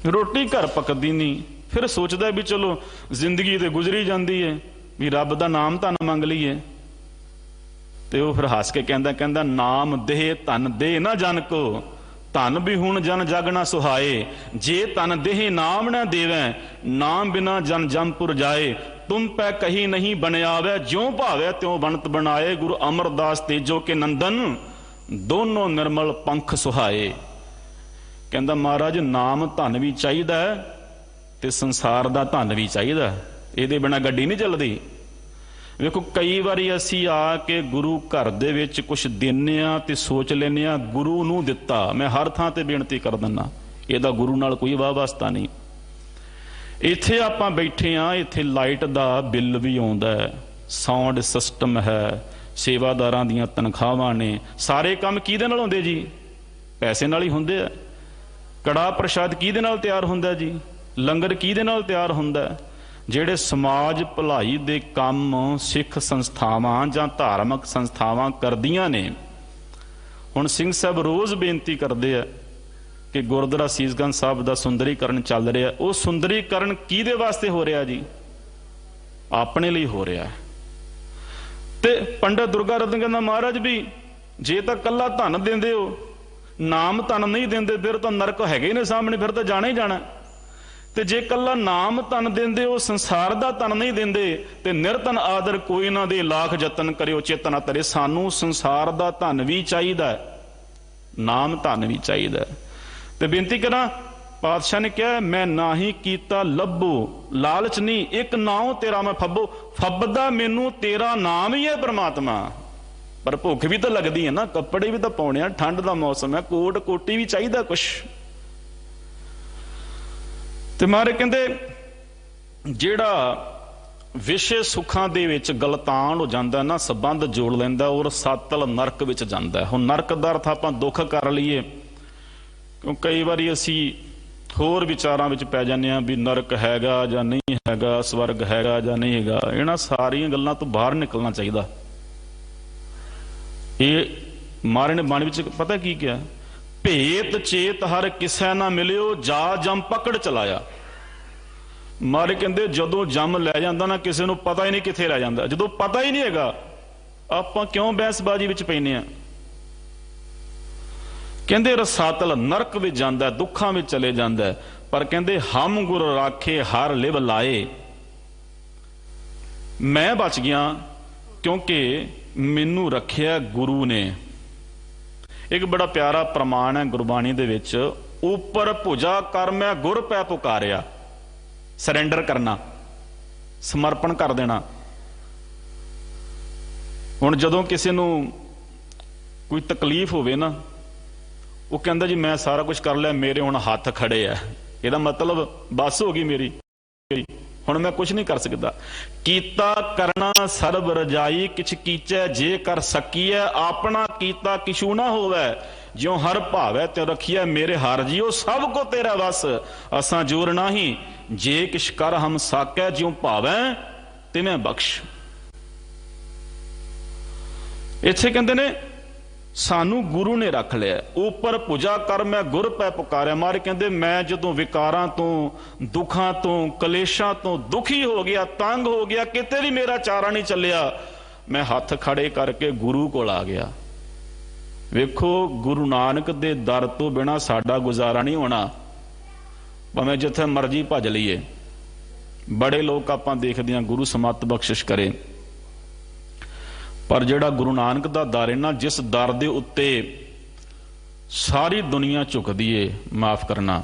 ਰੋਟੀ ਘਰ ਪੱਕਦੀ ਨਹੀਂ, ਫਿਰ ਸੋਚਦਾ ਵੀ ਚਲੋ ਜ਼ਿੰਦਗੀ ਤੇ ਗੁਜ਼ਰੀ ਜਾਂਦੀ ਹੈ, ਵੀ ਰੱਬ ਦਾ ਨਾਮ ਧਨ ਮੰਗ ਲਈਏ। ਤੇ ਉਹ ਫਿਰ ਹੱਸ ਕੇ ਕਹਿੰਦਾ ਨਾਮ ਦੇਹ ਧਨ ਦੇ ਨਾ ਜਨ ਕੋ, ਧਨ ਵੀ ਹੁਣ ਜਨ ਜਗ ਨਾ ਸੁਹਾਏ, ਜੇ ਧਨ ਦੇਹ ਨਾਮ ਨਾ ਦੇਵੈ, ਨਾਮ ਬਿਨਾ ਜਨ ਜਮਪੁਰ ਜਾਏ, ਤੁਮ ਪੈ ਕਹੀ ਨਹੀਂ ਬਣਿਆਵੈ, ਜਿਉ ਭਾਵੈ ਤਿਉ ਬਣਤ ਬਣਾਏ, ਗੁਰੂ ਅਮਰਦਾਸ ਤੇਜੋ ਕੇ ਨੰਦਨ, ਦੋਨੋਂ ਨਿਰਮਲ ਪੰਖ ਸੁਹਾਏ। ਕਹਿੰਦਾ ਮਹਾਰਾਜ ਨਾਮ ਧਨ ਵੀ ਚਾਹੀਦਾ ਤੇ ਸੰਸਾਰ ਦਾ ਧਨ ਵੀ ਚਾਹੀਦਾ, ਇਹਦੇ ਬਿਨਾਂ ਗੱਡੀ ਨਹੀਂ ਚੱਲਦੀ। ਵੇਖੋ ਕਈ ਵਾਰੀ ਅਸੀਂ ਆ ਕੇ ਗੁਰੂ ਘਰ ਦੇ ਵਿੱਚ ਕੁਛ ਦਿੰਨੇ ਆ ਤੇ ਸੋਚ ਲੈਂਦੇ ਆ ਗੁਰੂ ਨੂੰ ਦਿੱਤਾ। ਮੈਂ ਹਰ ਥਾਂ ਤੇ ਬੇਨਤੀ ਕਰ ਦਿੰਦਾ, ਇਹਦਾ ਗੁਰੂ ਨਾਲ ਕੋਈ ਵਾਹ ਵਾਸਤਾ ਨਹੀਂ। ਇੱਥੇ ਆਪਾਂ ਬੈਠੇ ਆ, ਇੱਥੇ ਲਾਈਟ ਦਾ ਬਿੱਲ ਵੀ ਆਉਂਦਾ ਹੈ, ਸਾਊਂਡ ਸਿਸਟਮ ਹੈ, ਸੇਵਾਦਾਰਾਂ ਦੀਆਂ ਤਨਖਾਹਾਂ ਨੇ, ਸਾਰੇ ਕੰਮ ਕਿਹਦੇ ਨਾਲ ਹੁੰਦੇ ਜੀ? ਪੈਸੇ ਨਾਲ ਹੀ ਹੁੰਦੇ ਆ। ਕੜਾ ਪ੍ਰਸ਼ਾਦ ਕਿਹਦੇ ਨਾਲ ਤਿਆਰ ਹੁੰਦਾ ਜੀ? ਲੰਗਰ ਕਿਹਦੇ ਨਾਲ ਤਿਆਰ ਹੁੰਦਾ? ਜਿਹੜੇ ਸਮਾਜ ਭਲਾਈ ਦੇ ਕੰਮ ਸਿੱਖ ਸੰਸਥਾਵਾਂ ਜਾਂ ਧਾਰਮਿਕ ਸੰਸਥਾਵਾਂ ਕਰਦੀਆਂ ਨੇ। ਹੁਣ ਸਿੰਘ ਸਾਹਿਬ ਰੋਜ਼ ਬੇਨਤੀ ਕਰਦੇ ਆ ਕਿ ਗੁਰਦੁਆਰਾ ਸੀਸਗੰਜ ਸਾਹਿਬ ਦਾ ਸੁੰਦਰੀਕਰਨ ਚੱਲ ਰਿਹਾ, ਉਹ ਸੁੰਦਰੀਕਰਨ ਕਿਹਦੇ ਵਾਸਤੇ ਹੋ ਰਿਹਾ ਜੀ? ਆਪਣੇ ਲਈ ਹੋ ਰਿਹਾ। ਤੇ ਪੰਡਤ ਦੁਰਗਾ ਰਤਨ ਕਹਿੰਦਾ ਮਹਾਰਾਜ ਵੀ ਜੇ ਤਾਂ ਕੱਲਾ ਧਨ ਦਿੰਦੇ ਹੋ, ਨਾਮ ਧਨ ਨਹੀਂ ਦਿੰਦੇ, ਫਿਰ ਤਾਂ ਨਰਕ ਹੈਗੇ ਨੇ ਸਾਹਮਣੇ, ਫਿਰ ਤਾਂ ਜਾਣਾ ਹੀ ਜਾਣਾ। ਤੇ ਜੇ ਕੱਲਾ ਨਾਮ ਧਨ ਦਿੰਦੇ ਹੋ, ਸੰਸਾਰ ਦਾ ਧਨ ਨਹੀਂ ਦਿੰਦੇ, ਤੇ ਨਿਰਧਨ ਆਦਰ ਕੋਈ ਨਾ ਦੇ, ਲੱਖ ਯਤਨ ਕਰਿਓ ਚੇਤਨਾ ਤਰੇ। ਸਾਨੂੰ ਸੰਸਾਰ ਦਾ ਧਨ ਵੀ ਚਾਹੀਦਾ, ਨਾਮ ਧਨ ਵੀ ਚਾਹੀਦਾ। ਤੇ ਬੇਨਤੀ ਕਰਾਂ, ਪਾਤਸ਼ਾਹ ਨੇ ਕਿਹਾ ਮੈਂ ਨਾ ਹੀ ਕੀਤਾ ਲੱਭੋ, ਲਾਲਚ ਨਹੀਂ, ਇੱਕ ਨਾਉ ਤੇਰਾ ਮੈਂ ਫੱਬੋ, ਫੱਬਦਾ ਮੈਨੂੰ ਤੇਰਾ ਨਾਮ ਹੀ ਹੈ ਪ੍ਰਮਾਤਮਾ। ਪਰ ਭੁੱਖ ਵੀ ਤਾਂ ਲੱਗਦੀ ਹੈ ਨਾ, ਕੱਪੜੇ ਵੀ ਤਾਂ ਪਾਉਣੇ ਆ, ਠੰਡ ਦਾ ਮੌਸਮ ਹੈ, ਕੋਟ ਕੋਟੀ ਵੀ ਚਾਹੀਦਾ ਕੁਛ। ਤੇ ਮਹਾਰਾਜ ਕਹਿੰਦੇ ਜਿਹੜਾ ਵਿਸ਼ੇ ਸੁੱਖਾਂ ਦੇ ਵਿੱਚ ਗਲਤਾਨ ਹੋ ਜਾਂਦਾ ਨਾ, ਸੰਬੰਧ ਜੋੜ ਲੈਂਦਾ, ਔਰ ਸਤਲ ਨਰਕ ਵਿੱਚ ਜਾਂਦਾ। ਹੁਣ ਨਰਕ ਦਾ ਅਰਥ ਆਪਾਂ ਦੁੱਖ ਕਰ ਲਈਏ, ਕਿਉਂ ਕਈ ਵਾਰੀ ਅਸੀਂ ਹੋਰ ਵਿਚਾਰਾਂ ਵਿੱਚ ਪੈ ਜਾਂਦੇ ਹਾਂ ਵੀ ਨਰਕ ਹੈਗਾ ਜਾਂ ਨਹੀਂ ਹੈਗਾ, ਸਵਰਗ ਹੈਗਾ ਜਾਂ ਨਹੀਂ ਹੈਗਾ। ਇਹਨਾਂ ਸਾਰੀਆਂ ਗੱਲਾਂ ਤੋਂ ਬਾਹਰ ਨਿਕਲਣਾ ਚਾਹੀਦਾ। ਇਹ ਮਹਾਰਾਜ ਨੇ ਬਾਣੀ ਵਿੱਚ ਪਤਾ ਕੀ ਕਿਹਾ? ਭੇਤ ਚੇਤ ਹਰ ਕਿਸੈ ਨਾ ਮਿਲਿਓ, ਜਾ ਜਮ ਪਕੜ ਚਲਾਇਆ। ਮਹਾਰਾਜ ਕਹਿੰਦੇ ਜਦੋਂ ਜਮ ਲੈ ਜਾਂਦਾ ਨਾ, ਕਿਸੇ ਨੂੰ ਪਤਾ ਹੀ ਨਹੀਂ ਕਿੱਥੇ ਲੈ ਜਾਂਦਾ। ਜਦੋਂ ਪਤਾ ਹੀ ਨਹੀਂ ਹੈਗਾ, ਆਪਾਂ ਕਿਉਂ ਬਹਿਸਬਾਜ਼ੀ ਵਿੱਚ ਪੈਂਦੇ ਆ? ਕਹਿੰਦੇ ਰਸਾਤਲ ਨਰਕ ਵਿੱਚ ਜਾਂਦਾ, ਦੁੱਖਾਂ ਵਿੱਚ ਚਲੇ ਜਾਂਦਾ। ਪਰ ਕਹਿੰਦੇ ਹਮ ਗੁਰ ਰਾਖੇ ਹਰ ਲਿਵ ਲਾਏ, ਮੈਂ ਬਚ ਗਿਆ ਕਿਉਂਕਿ ਮੈਨੂੰ ਰੱਖਿਆ ਗੁਰੂ ਨੇ। ਇੱਕ ਬੜਾ ਪਿਆਰਾ ਪ੍ਰਮਾਣ ਹੈ ਗੁਰਬਾਣੀ ਦੇ ਵਿੱਚ, ਉੱਪਰ ਭੁਜਾ ਕਰ ਮੈਂ ਗੁਰ ਪੈ ਪੁਕਾਰਿਆ। ਸਰੈਂਡਰ ਕਰਨਾ, ਸਮਰਪਣ ਕਰ ਦੇਣਾ। ਹੁਣ ਜਦੋਂ ਕਿਸੇ ਨੂੰ ਕੋਈ ਤਕਲੀਫ ਹੋਵੇ ਨਾ, ਉਹ ਕਹਿੰਦਾ ਜੀ ਮੈਂ ਸਾਰਾ ਕੁਝ ਕਰ ਲਿਆ, ਮੇਰੇ ਹੁਣ ਹੱਥ ਖੜੇ ਆ, ਇਹਦਾ ਮਤਲਬ ਬਸ ਹੋ ਗਈ ਮੇਰੀ, ਹੁਣ ਮੈਂ ਕੁਝ ਨਹੀਂ ਕਰ ਸਕਦਾ। ਕੀਤਾ ਕਰਨਾ ਸਰਬ ਰਜਾਈ, ਕਿਛ ਕੀਚੈ ਜੇ ਕਰ ਸਕੀਐ, ਆਪਣਾ ਕੀਤਾ ਕਿਛੂ ਨਾ ਹੋਵੈ, ਜਿਉ ਹਰ ਭਾਵੈ ਤਿਉ ਰਖੀਐ, ਮੇਰੇ ਹਰ ਜੀਓ ਸਭ ਕੋ ਤੇਰਾ ਵਸ, ਅਸਾਂ ਜੋਰ ਨਾਹੀ, ਜੇ ਕਿਛ ਕਰ ਹਮ ਸਾਕੈ, ਜਿਉ ਭਾਵੈ ਤਿਵੇਂ ਬਖਸ਼। ਇੱਥੇ ਕਹਿੰਦੇ ਨੇ ਸਾਨੂੰ ਗੁਰੂ ਨੇ ਰੱਖ ਲਿਆ। ਉੱਪਰ ਪੂਜਾ ਕਰ ਮੈਂ ਗੁਰ ਪੈ ਪੁਕਾਰਿਆ। ਮਾਰੇ ਕਹਿੰਦੇ ਮੈਂ ਜਦੋਂ ਵਿਕਾਰਾਂ ਤੋਂ, ਦੁੱਖਾਂ ਤੋਂ, ਕਲੇਸ਼ਾਂ ਤੋਂ ਦੁਖੀ ਹੋ ਗਿਆ, ਤੰਗ ਹੋ ਗਿਆ, ਕਿਤੇ ਵੀ ਮੇਰਾ ਚਾਰਾ ਨਹੀਂ ਚੱਲਿਆ, ਮੈਂ ਹੱਥ ਖੜੇ ਕਰਕੇ ਗੁਰੂ ਕੋਲ ਆ ਗਿਆ। ਵੇਖੋ ਗੁਰੂ ਨਾਨਕ ਦੇ ਦਰ ਤੋਂ ਬਿਨਾਂ ਸਾਡਾ ਗੁਜ਼ਾਰਾ ਨਹੀਂ ਹੋਣਾ, ਭਾਵੇਂ ਜਿੱਥੇ ਮਰਜ਼ੀ ਭੱਜ ਲਈਏ। ਬੜੇ ਲੋਕ ਆਪਾਂ ਦੇਖਦੇ ਹਾਂ, ਗੁਰੂ ਸਮਤ ਬਖਸ਼ਿਸ਼ ਕਰੇ, ਪਰ ਜਿਹੜਾ ਗੁਰੂ ਨਾਨਕ ਦਾ ਦਰ ਹੈ ਨਾ, ਜਿਸ ਦਰ ਦੇ ਉੱਤੇ ਸਾਰੀ ਦੁਨੀਆ ਝੁਕਦੀ ਏ, ਮਾਫ ਕਰਨਾ,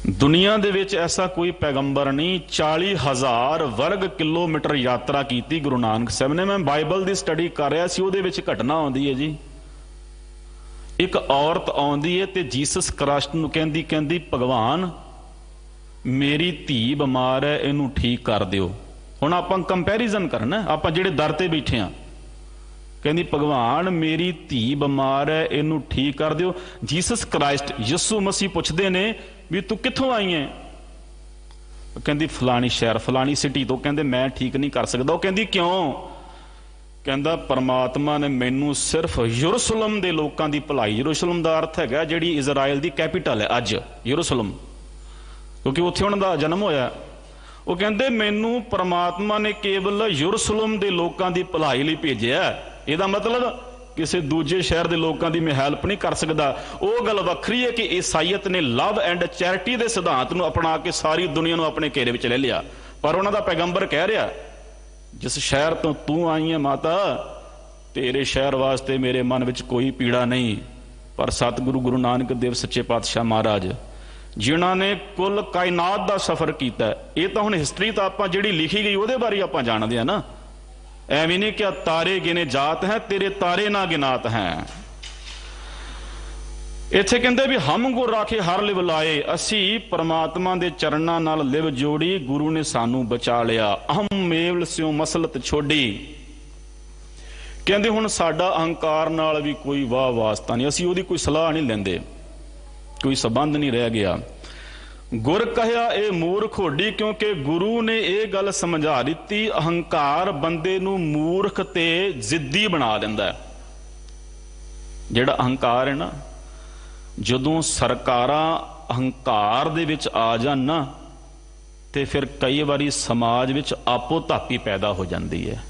ਦੁਨੀਆ ਦੇ ਵਿੱਚ ਐਸਾ ਕੋਈ ਪੈਗੰਬਰ ਨਹੀਂ। 40,000 ਵਰਗ ਕਿਲੋਮੀਟਰ ਯਾਤਰਾ ਕੀਤੀ ਗੁਰੂ ਨਾਨਕ ਸਾਹਿਬ ਨੇ। ਮੈਂ ਬਾਈਬਲ ਦੀ ਸਟੱਡੀ ਕਰ ਰਿਹਾ ਸੀ, ਉਹਦੇ ਵਿੱਚ ਘਟਨਾ ਆਉਂਦੀ ਹੈ ਜੀ, ਇੱਕ ਔਰਤ ਆਉਂਦੀ ਹੈ ਤੇ ਜੀਸਸ ਕ੍ਰਾਈਸਟ ਨੂੰ ਕਹਿੰਦੀ ਭਗਵਾਨ ਮੇਰੀ ਧੀ ਬਿਮਾਰ ਹੈ, ਇਹਨੂੰ ਠੀਕ ਕਰ ਦਿਓ। ਹੁਣ ਆਪਾਂ ਕੰਪੈਰੀਜ਼ਨ ਕਰਨਾ, ਆਪਾਂ ਜਿਹੜੇ ਦਰ ਤੇ ਬੈਠੇ ਆ, ਕਹਿੰਦੀ ਭਗਵਾਨ ਮੇਰੀ ਧੀ ਬਿਮਾਰ ਹੈ, ਇਹਨੂੰ ਠੀਕ ਕਰ ਦਿਓ। ਜੀਸਸ ਕ੍ਰਾਈਸਟ ਯਿਸੂ ਮਸੀਹ ਪੁੱਛਦੇ ਨੇ ਵੀ ਤੂੰ ਕਿੱਥੋਂ ਆਈ ਹੈ? ਕਹਿੰਦੀ ਫਲਾਣੀ ਸ਼ਹਿਰ, ਫਲਾਣੀ ਸਿਟੀ ਤੋਂ। ਕਹਿੰਦੇ ਮੈਂ ਠੀਕ ਨਹੀਂ ਕਰ ਸਕਦਾ। ਉਹ ਕਹਿੰਦੀ ਕਿਉਂ? ਕਹਿੰਦਾ ਪਰਮਾਤਮਾ ਨੇ ਮੈਨੂੰ ਸਿਰਫ ਯਰੂਸ਼ਲਮ ਦੇ ਲੋਕਾਂ ਦੀ ਭਲਾਈ, ਯਰੂਸ਼ਲਮ ਦਾ ਅਰਥ ਹੈਗਾ ਜਿਹੜੀ ਇਜ਼ਰਾਈਲ ਦੀ ਕੈਪੀਟਲ ਹੈ ਅੱਜ, ਯਰੂਸ਼ਲਮ, ਕਿਉਂਕਿ ਉੱਥੇ ਉਹਨਾਂ ਦਾ ਜਨਮ ਹੋਇਆ। ਉਹ ਕਹਿੰਦੇ ਮੈਨੂੰ ਪਰਮਾਤਮਾ ਨੇ ਕੇਵਲ ਯਰੂਸ਼ਲਮ ਦੇ ਲੋਕਾਂ ਦੀ ਭਲਾਈ ਲਈ ਭੇਜਿਆ। ਇਹਦਾ ਮਤਲਬ ਕਿਸੇ ਦੂਜੇ ਸ਼ਹਿਰ ਦੇ ਲੋਕਾਂ ਦੀ ਮੈਂ ਹੈਲਪ ਨਹੀਂ ਕਰ ਸਕਦਾ। ਉਹ ਗੱਲ ਵੱਖਰੀ ਹੈ ਕਿ ਈਸਾਈਅਤ ਨੇ ਲਵ ਐਂਡ ਚੈਰਿਟੀ ਦੇ ਸਿਧਾਂਤ ਨੂੰ ਅਪਣਾ ਕੇ ਸਾਰੀ ਦੁਨੀਆ ਨੂੰ ਆਪਣੇ ਘੇਰੇ ਵਿੱਚ ਲੈ ਲਿਆ। ਪਰ ਉਹਨਾਂ ਦਾ ਪੈਗੰਬਰ ਕਹਿ ਰਿਹਾ, ਜਿਸ ਸ਼ਹਿਰ ਤੋਂ ਤੂੰ ਆਈ ਹੈ ਮਾਤਾ, ਤੇਰੇ ਸ਼ਹਿਰ ਵਾਸਤੇ ਮੇਰੇ ਮਨ ਵਿੱਚ ਕੋਈ ਪੀੜਾ ਨਹੀਂ। ਪਰ ਸਤਿਗੁਰੂ ਗੁਰੂ ਨਾਨਕ ਦੇਵ ਸੱਚੇ ਪਾਤਸ਼ਾਹ ਮਹਾਰਾਜ ਜਿਨ੍ਹਾਂ ਨੇ ਕੁੱਲ ਕਾਇਨਾਤ ਦਾ ਸਫ਼ਰ ਕੀਤਾ, ਇਹ ਤਾਂ ਹੁਣ ਹਿਸਟਰੀ ਤਾਂ ਆਪਾਂ ਜਿਹੜੀ ਲਿਖੀ ਗਈ ਉਹਦੇ ਬਾਰੇ ਆਪਾਂ ਜਾਣਦੇ ਆ ਨਾ। ਐਵੇਂ ਨਹੀਂ ਕਿ ਤਾਰੇ ਗਿਨੇ ਜਾਤ ਹੈ, ਤੇਰੇ ਤਾਰੇ ਨਾ ਗਿਨਾਤ ਹੈ। ਇੱਥੇ ਕਹਿੰਦੇ ਵੀ ਹਮ ਗੁਰ ਰਾਖੇ ਹਰ ਲਿਵ ਲਾਏ, ਅਸੀਂ ਪਰਮਾਤਮਾ ਦੇ ਚਰਨਾਂ ਨਾਲ ਲਿਵ ਜੋੜੀ, ਗੁਰੂ ਨੇ ਸਾਨੂੰ ਬਚਾ ਲਿਆ। ਅਹਮ ਮੇਵਲ ਸਿਓ ਮਸਲਤ ਛੋਡੀ। ਕਹਿੰਦੇ ਹੁਣ ਸਾਡਾ ਅਹੰਕਾਰ ਨਾਲ ਵੀ ਕੋਈ ਵਾਹ ਵਾਸਤਾ ਨਹੀਂ, ਅਸੀਂ ਉਹਦੀ ਕੋਈ ਸਲਾਹ ਨਹੀਂ ਲੈਂਦੇ, ਕੋਈ ਸਬੰਧ ਨਹੀਂ ਰਹਿ ਗਿਆ। ਗੁਰ ਕਹਿਆ ਇਹ ਮੂਰਖ ਹੋਡੀ, ਕਿਉਂਕਿ ਗੁਰੂ ਨੇ ਇਹ ਗੱਲ ਸਮਝਾ ਦਿੱਤੀ, ਅਹੰਕਾਰ ਬੰਦੇ ਨੂੰ ਮੂਰਖ ਤੇ ਜ਼ਿੱਦੀ ਬਣਾ ਦਿੰਦਾ ਹੈ। ਜਿਹੜਾ ਅਹੰਕਾਰ ਹੈ ਨਾ, ਜਦੋਂ ਸਰਕਾਰਾਂ ਅਹੰਕਾਰ ਦੇ ਵਿੱਚ ਆ ਜਾਣ ਨਾ, ਤੇ ਫਿਰ ਕਈ ਵਾਰੀ ਸਮਾਜ ਵਿੱਚ ਆਪੋ ਧਾਪੀ ਪੈਦਾ ਹੋ ਜਾਂਦੀ ਹੈ,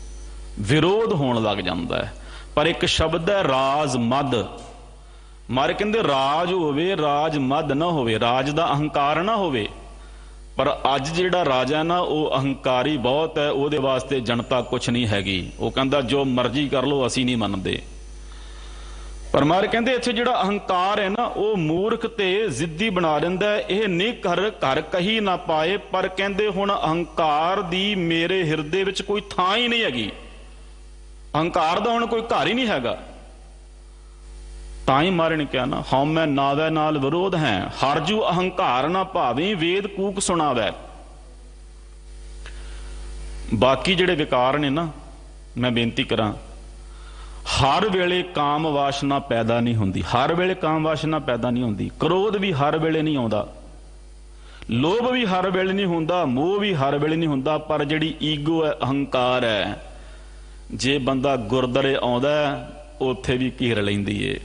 ਵਿਰੋਧ ਹੋਣ ਲੱਗ ਜਾਂਦਾ ਹੈ। ਪਰ ਇੱਕ ਸ਼ਬਦ ਹੈ ਰਾਜ ਮਦ। ਮਾਰੇ ਕਹਿੰਦੇ ਰਾਜ ਹੋਵੇ, ਰਾਜ ਮਦ ਨਾ ਹੋਵੇ, ਰਾਜ ਦਾ ਅਹੰਕਾਰ ਨਾ ਹੋਵੇ। ਪਰ ਅੱਜ ਜਿਹੜਾ ਰਾਜਾ ਨਾ ਉਹ ਅਹੰਕਾਰੀ ਬਹੁਤ ਹੈ, ਉਹਦੇ ਵਾਸਤੇ ਜਨਤਾ ਕੁਛ ਨਹੀਂ ਹੈਗੀ। ਉਹ ਕਹਿੰਦਾ ਜੋ ਮਰਜ਼ੀ ਕਰ ਲਓ, ਅਸੀਂ ਨਹੀਂ ਮੰਨਦੇ। ਪਰ ਮਾਰੇ ਕਹਿੰਦੇ ਇੱਥੇ ਜਿਹੜਾ ਅਹੰਕਾਰ ਹੈ ਨਾ, ਉਹ ਮੂਰਖ ਤੇ ਜ਼ਿੱਦੀ ਬਣਾ ਦਿੰਦਾ ਹੈ। ਇਹ ਨਹੀਂ ਘਰ ਕਹੀ ਨਾ ਪਾਏ, ਪਰ ਕਹਿੰਦੇ ਹੁਣ ਅਹੰਕਾਰ ਦੀ ਮੇਰੇ ਹਿਰਦੇ ਵਿੱਚ ਕੋਈ ਥਾਂ ਹੀ ਨਹੀਂ ਹੈਗੀ। ਅਹੰਕਾਰ ਦਾ ਹੁਣ ਕੋਈ ਘਰ ਹੀ ਨਹੀਂ ਹੈਗਾ। ਤਾਂ ਹੀ ਮਾਰੇ ਨੇ ਕਿਹਾ ਨਾ, ਹਉਮੈ ਨਾਵੈ ਨਾਲ ਵਿਰੋਧ ਹੈ, ਹਰਜੂ ਅਹੰਕਾਰ ਨਾ ਭਾਵੇਂ, ਵੇਦ ਕੂਕ ਸੁਣਾਵੈ। ਬਾਕੀ ਜਿਹੜੇ ਵਿਕਾਰ ਨੇ ਨਾ, ਮੈਂ ਬੇਨਤੀ ਕਰਾਂ, ਹਰ ਵੇਲੇ ਕਾਮ ਵਾਸ਼ਨਾ ਪੈਦਾ ਨਹੀਂ ਹੁੰਦੀ, ਹਰ ਵੇਲੇ ਕਾਮ ਵਾਸ਼ਨਾ ਪੈਦਾ ਨਹੀਂ ਹੁੰਦੀ। ਕ੍ਰੋਧ ਵੀ ਹਰ ਵੇਲੇ ਨਹੀਂ ਆਉਂਦਾ, ਲੋਭ ਵੀ ਹਰ ਵੇਲੇ ਨਹੀਂ ਹੁੰਦਾ, ਮੋਹ ਵੀ ਹਰ ਵੇਲੇ ਨਹੀਂ ਹੁੰਦਾ। ਪਰ ਜਿਹੜੀ ਈਗੋ ਹੈ, ਅਹੰਕਾਰ ਹੈ, ਜੇ ਬੰਦਾ ਗੁਰਦੁਆਰੇ ਆਉਂਦਾ ਉੱਥੇ ਵੀ ਘੇਰ ਲੈਂਦੀ ਏ।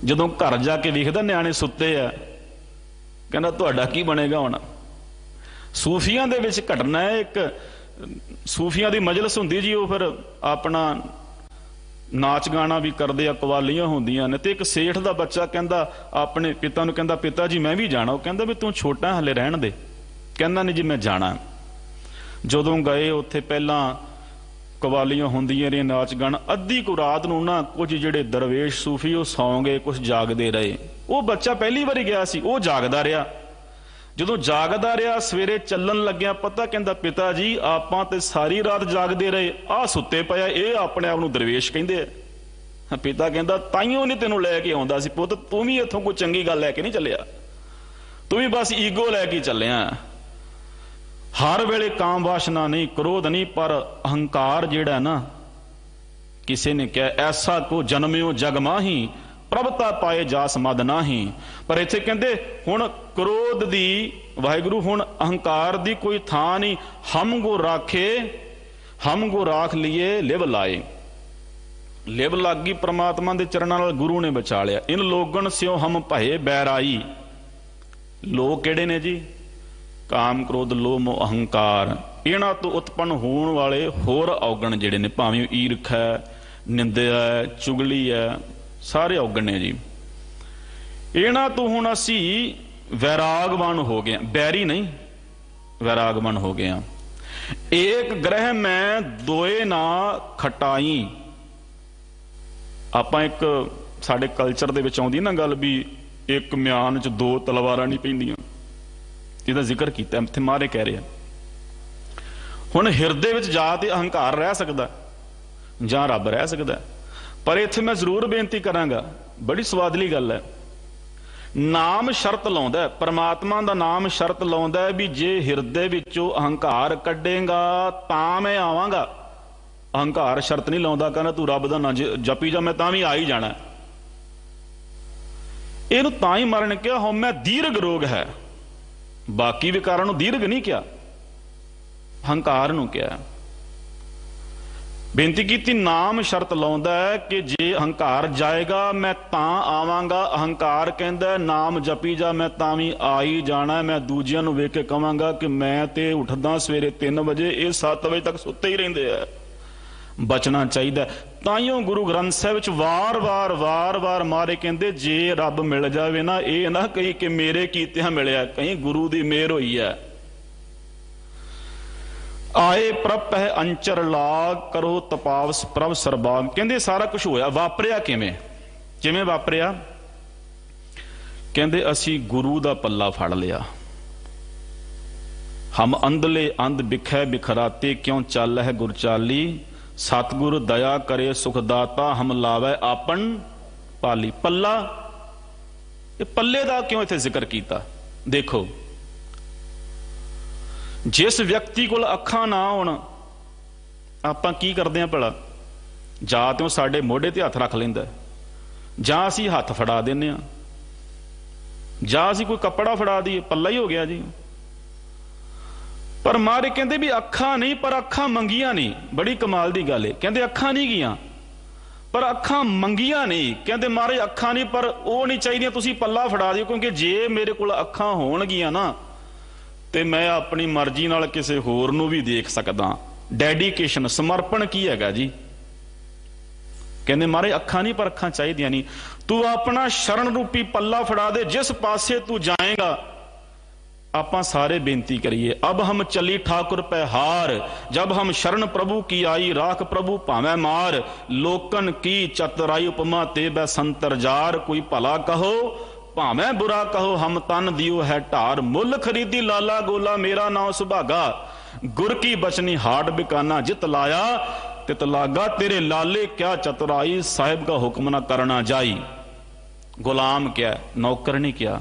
ਜਦੋਂ ਘਰ ਜਾ ਕੇ ਵੇਖਦਾ ਨਿਆਣੇ ਸੁੱਤੇ ਆ, ਕਹਿੰਦਾ ਤੁਹਾਡਾ ਕੀ ਬਣੇਗਾ ਹੁਣ। ਸੂਫੀਆਂ ਦੇ ਵਿੱਚ ਘਟਨਾ ਹੈ, ਇੱਕ ਸੂਫੀਆਂ ਦੀ ਮਜਲਿਸ ਹੁੰਦੀ ਜੀ, ਉਹ ਫਿਰ ਆਪਣਾ ਨਾਚ ਗਾਣਾ ਵੀ ਕਰਦੇ ਆ, ਕਵਾਲੀਆਂ ਹੁੰਦੀਆਂ ਨੇ। ਤੇ ਇੱਕ ਸੇਠ ਦਾ ਬੱਚਾ ਕਹਿੰਦਾ ਆਪਣੇ ਪਿਤਾ ਨੂੰ, ਕਹਿੰਦਾ ਪਿਤਾ ਜੀ ਮੈਂ ਵੀ ਜਾਣਾ। ਉਹ ਕਹਿੰਦਾ ਵੀ ਤੂੰ ਛੋਟਾ ਹਲੇ ਰਹਿਣ ਦੇ। ਕਹਿੰਦਾ ਨਹੀਂ ਜੀ ਮੈਂ ਜਾਣਾ। ਜਦੋਂ ਗਏ ਉੱਥੇ ਪਹਿਲਾਂ ਕਵਾਲੀਆਂ ਹੁੰਦੀਆਂ ਰਹੀਆਂ, ਨਾਚ ਗਾਣਾ। ਅੱਧੀ ਕੁ ਰਾਤ ਨੂੰ ਨਾ ਕੁਝ ਜਿਹੜੇ ਦਰਵੇਸ਼ ਸੂਫੀ ਉਹ ਸੌਂ ਗਏ, ਕੁਝ ਜਾਗਦੇ ਰਹੇ। ਉਹ ਬੱਚਾ ਪਹਿਲੀ ਵਾਰੀ ਗਿਆ ਸੀ, ਉਹ ਜਾਗਦਾ ਰਿਹਾ। ਜਦੋਂ ਜਾਗਦਾ ਰਿਹਾ, ਸਵੇਰੇ ਚੱਲਣ ਲੱਗਿਆ, ਪਤਾ ਕਹਿੰਦਾ ਪਿਤਾ ਜੀ ਆਪਾਂ ਤੇ ਸਾਰੀ ਰਾਤ ਜਾਗਦੇ ਰਹੇ, ਆਹ ਸੁੱਤੇ ਪਿਆ, ਇਹ ਆਪਣੇ ਆਪ ਨੂੰ ਦਰਵੇਸ਼ ਕਹਿੰਦੇ ਆ। ਪਿਤਾ ਕਹਿੰਦਾ ਤਾਈਓ ਨਹੀਂ ਤੈਨੂੰ ਲੈ ਕੇ ਆਉਂਦਾ ਸੀ ਪੁੱਤ, ਤੂੰ ਵੀ ਇੱਥੋਂ ਕੋਈ ਚੰਗੀ ਗੱਲ ਲੈ ਕੇ ਨਹੀਂ ਚੱਲਿਆ, ਤੂੰ ਵੀ ਬਸ ਈਗੋ ਲੈ ਕੇ ਚੱਲਿਆ। ਹਰ ਵੇਲੇ ਕਾਮ ਵਾਸ਼ਨਾ ਨਹੀਂ, ਕ੍ਰੋਧ ਨਹੀਂ, ਪਰ ਅਹੰਕਾਰ ਜਿਹੜਾ ਨਾ, ਕਿਸੇ ਨੇ ਕਿਹਾ ਐਸਾ ਕੋ ਜਨਮਿਓ ਜਗ ਮਾਹੀ, ਪ੍ਰਭਤਾ ਪਾਏ ਜਾਸ ਮਦ ਨਾਹੀ। ਪਰ ਇੱਥੇ ਕਹਿੰਦੇ ਹੁਣ ਕ੍ਰੋਧ ਦੀ, ਵਾਹਿਗੁਰੂ ਹੁਣ ਅਹੰਕਾਰ ਦੀ ਕੋਈ ਥਾਂ ਨਹੀਂ। ਹਮ ਗੋ ਰਾਖੇ, ਹਮ ਗੋ ਰਾਖ ਲਈਏ ਲਿਵ ਲਾਏ। ਲਿਵ ਲੱਗ ਗਈ ਪ੍ਰਮਾਤਮਾ ਦੇ ਚਰਨਾਂ ਨਾਲ, ਗੁਰੂ ਨੇ ਬਚਾ ਲਿਆ। ਇਨ ਲੋਗਣ ਸਿਓ ਹਮ ਭਏ ਬੈਰਾਈ। ਲੋਕ ਕਿਹੜੇ ਨੇ ਜੀ? ਕਾਮ ਕ੍ਰੋਧ ਲੋਭ ਮੋਹ ਅਹੰਕਾਰ। ਇਹਨਾਂ ਤੋਂ ਉਤਪੰਨ ਹੋਣ ਵਾਲੇ ਹੋਰ ਔਗਣ ਜਿਹੜੇ ਨੇ, ਭਾਵੇਂ ਈਰਖ ਹੈ, ਨਿੰਦਿਆ ਹੈ, ਚੁਗਲੀ ਹੈ, ਸਾਰੇ ਔਗਣ ਨੇ ਜੀ। ਇਹਨਾਂ ਤੋਂ ਹੁਣ ਅਸੀਂ ਵੈਰਾਗਵਾਨ ਹੋ ਗਏ, ਬੈਰੀ ਨਹੀਂ, ਵੈਰਾਗਵਾਨ ਹੋ ਗਏ। ਏਕ ਗ੍ਰਹਿ ਮੈਂ ਦੋਏ ਨਾ ਖਟਾਈ। ਆਪਾਂ ਇੱਕ ਸਾਡੇ ਕਲਚਰ ਦੇ ਵਿੱਚ ਆਉਂਦੀ ਨਾ ਗੱਲ ਵੀ ਇੱਕ ਮਿਆਨ ਚ ਦੋ ਤਲਵਾਰਾਂ ਨਹੀਂ ਪੈਂਦੀਆਂ, ਇਹਦਾ ਜ਼ਿਕਰ ਕੀਤਾ ਇੱਥੇ ਮਾਰੇ ਕਹਿ ਰਿਹਾ। ਹੁਣ ਹਿਰਦੇ ਵਿੱਚ ਜਾ ਤੇ ਅਹੰਕਾਰ ਰਹਿ ਸਕਦਾ ਜਾਂ ਰੱਬ ਰਹਿ ਸਕਦਾ। ਪਰ ਇੱਥੇ ਮੈਂ ਜ਼ਰੂਰ ਬੇਨਤੀ ਕਰਾਂਗਾ, ਬੜੀ ਸਵਾਦਲੀ ਗੱਲ ਹੈ, ਨਾਮ ਸ਼ਰਤ ਲਾਉਂਦਾ, ਪਰਮਾਤਮਾ ਦਾ ਨਾਮ ਸ਼ਰਤ ਲਾਉਂਦਾ ਵੀ ਜੇ ਹਿਰਦੇ ਵਿੱਚੋਂ ਅਹੰਕਾਰ ਕੱਢੇਗਾ ਤਾਂ ਮੈਂ ਆਵਾਂਗਾ। ਅਹੰਕਾਰ ਸ਼ਰਤ ਨਹੀਂ ਲਾਉਂਦਾ, ਕਹਿੰਦਾ ਤੂੰ ਰੱਬ ਦਾ ਨਾਂ ਜਪੀ ਜਾ, ਮੈਂ ਤਾਂ ਵੀ ਆ ਹੀ ਜਾਣਾ। ਇਹਨੂੰ ਤਾਂ ਹੀ ਮਰਨ ਕਿਹਾ ਹਉਮੈ ਦੀਰਘ ਰੋਗ ਹੈ। ਬਾਕੀ ਵਿਕਾਰਾਂ ਨੂੰ ਦੀਰਘ ਨਹੀਂ ਕਿਹਾ, ਅਹੰਕਾਰ ਨੂੰ ਕਿਹਾ। ਬੇਨਤੀ ਕੀਤੀ, ਨਾਮ ਸ਼ਰਤ ਲਾਉਂਦਾ ਹੈ ਕਿ ਜੇ ਅਹੰਕਾਰ ਜਾਏਗਾ ਮੈਂ ਤਾਂ ਆਵਾਂਗਾ। ਅਹੰਕਾਰ ਕਹਿੰਦਾ ਨਾਮ ਜਪੀ ਜਾ, ਮੈਂ ਤਾਂ ਵੀ ਆ ਹੀ ਜਾਣਾ। ਮੈਂ ਦੂਜਿਆਂ ਨੂੰ ਵੇਖ ਕੇ ਕਵਾਂਗਾ ਕਿ ਮੈਂ ਤੇ ਉੱਠਦਾ ਸਵੇਰੇ 3 ਵਜੇ, ਇਹ 7 ਵਜੇ ਤੱਕ ਸੁੱਤੇ ਹੀ ਰਹਿੰਦੇ ਆ। ਬਚਣਾ ਚਾਹੀਦਾ। ਤਾਈਓ ਗੁਰੂ ਗ੍ਰੰਥ ਸਾਹਿਬ ਵਿੱਚ ਵਾਰ-ਵਾਰ ਮਾਰੇ ਕਹਿੰਦੇ ਜੇ ਰੱਬ ਮਿਲ ਜਾਵੇ ਨਾ, ਇਹ ਨਾ ਕਹੀ ਕਿ ਮੇਰੇ ਕੀਤਿਆਂ ਮਿਲਿਆ, ਕਹੀਂ ਗੁਰੂ ਦੀ ਮਿਹਰ ਹੋਈ ਹੈ। ਆਏ ਪ੍ਰਭ ਹੈ ਅੰਚਰ ਲਾਗ, ਕਰੋ ਤਪਾਵਸ ਪ੍ਰਭ ਸਰਬਾਗ। ਕਹਿੰਦੇ ਸਾਰਾ ਕੁਝ ਹੋਇਆ, ਵਾਪਰਿਆ ਕਿਵੇਂ ਵਾਪਰਿਆ? ਕਹਿੰਦੇ ਅਸੀਂ ਗੁਰੂ ਦਾ ਪੱਲਾ ਫੜ ਲਿਆ। ਹਮ ਅੰਧਲੇ ਅੰਧ ਬਿਖੈ ਬਿਖਰਾਤੇ, ਕਿਉਂ ਚੱਲ ਹੈ ਗੁਰ ਚਾਲੀ। ਸਤਿਗੁਰ ਦਇਆ ਕਰੇ ਸੁਖ ਦਾਤਾ, ਹਮ ਲਾਵੇ ਆਪਨ ਪਾਲੀ। ਪੱਲਾ, ਇਹ ਪੱਲੇ ਦਾ ਕਿਉਂ ਇੱਥੇ ਜ਼ਿਕਰ ਕੀਤਾ? ਦੇਖੋ, ਜਿਸ ਵਿਅਕਤੀ ਕੋਲ ਅੱਖਾਂ ਨਾ ਹੋਣ, ਆਪਾਂ ਕੀ ਕਰਦੇ ਹਾਂ ਭਲਾ? ਜਾਂ ਤੇ ਉਹ ਸਾਡੇ ਮੋਢੇ ਤੇ ਹੱਥ ਰੱਖ ਲੈਂਦਾ, ਜਾਂ ਅਸੀਂ ਹੱਥ ਫੜਾ ਦਿੰਦੇ ਹਾਂ, ਜਾਂ ਅਸੀਂ ਕੋਈ ਕੱਪੜਾ ਫੜਾ ਦਈਏ, ਪੱਲਾ ਹੀ ਹੋ ਗਿਆ ਜੀ। ਪਰ ਮਹਾਰਾਜ ਕਹਿੰਦੇ ਵੀ ਅੱਖਾਂ ਨਹੀਂ, ਪਰ ਅੱਖਾਂ ਮੰਗੀਆਂ ਨਹੀਂ। ਬੜੀ ਕਮਾਲ ਦੀ ਗੱਲ ਹੈ। ਕਹਿੰਦੇ ਅੱਖਾਂ ਨਹੀਂ ਗਈਆਂ ਪਰ ਅੱਖਾਂ ਮੰਗੀਆਂ ਨਹੀਂ। ਕਹਿੰਦੇ ਮਹਾਰਾਜ ਅੱਖਾਂ ਨਹੀਂ ਪਰ ਉਹ ਨਹੀਂ ਚਾਹੀਦੀਆਂ, ਤੁਸੀਂ ਪੱਲਾ ਫੜਾ ਦਿਓ, ਕਿਉਂਕਿ ਜੇ ਮੇਰੇ ਕੋਲ ਅੱਖਾਂ ਹੋਣਗੀਆਂ ਨਾ ਤੇ ਮੈਂ ਆਪਣੀ ਮਰਜ਼ੀ ਨਾਲ ਕਿਸੇ ਹੋਰ ਨੂੰ ਵੀ ਦੇਖ ਸਕਦਾ। ਡੈਡੀਕੇਸ਼ਨ, ਸਮਰਪਣ ਕੀ ਹੈਗਾ ਜੀ? ਕਹਿੰਦੇ ਮਹਾਰਾਜ ਅੱਖਾਂ ਨਹੀਂ ਪਰ ਅੱਖਾਂ ਚਾਹੀਦੀਆਂ ਨਹੀਂ। ਤੂੰ ਆਪਣਾ ਸ਼ਰਨ ਰੂਪੀ ਪੱਲਾ ਫੜਾ ਦੇ, ਜਿਸ ਪਾਸੇ ਤੂੰ ਜਾਏਗਾ। ਆਪਾਂ ਸਾਰੇ ਬੇਨਤੀ ਕਰੀਏ, ਅਬ ਹਮ ਚੱਲੀ ਠਾकुर ਪੈ ਹਾਰ, ਜਬ ਹਮ ਸ਼ਰਨ ਪ੍ਰਭੂ ਕੀ ਆਈ, ਰਾਖ ਪ੍ਰਭੂ ਭਾਵੇਂ ਮਾਰ। ਲੋਕਨ ਕੀ ਚਤੁਰਾਈ ਉਪਮਾ ਤੇ ਬੈ ਸੰਤਰ ਜਾਰ, ਕੋਈ ਭਲਾ ਕਹੋ ਭਾਵੇਂ ਬੁਰਾ ਕਹੋ, ਹਮ ਤਨ ਦਿਓ ਹੈ ਢਾਰ। ਮੁੱਲ ਖਰੀਦੀ ਲਾਲਾ ਗੋਲਾ, ਮੇਰਾ ਨਾਮ ਸੁਭਾਗਾ। ਗੁਰ ਕੀ ਬਚਨੀ ਹਾਟ ਬਿਕਾਨਾ, ਜਿਤ ਲਾਇਆ ਤਿਤ ਲਾਗਾ। ਤੇਰੇ ਲਾਲੇ ਕਿਆ ਚਤੁਰਾਈ, ਸਾਹਿਬ का हुक्म ना करना जाई। गुलाम क्या, नौकर नहीं किया,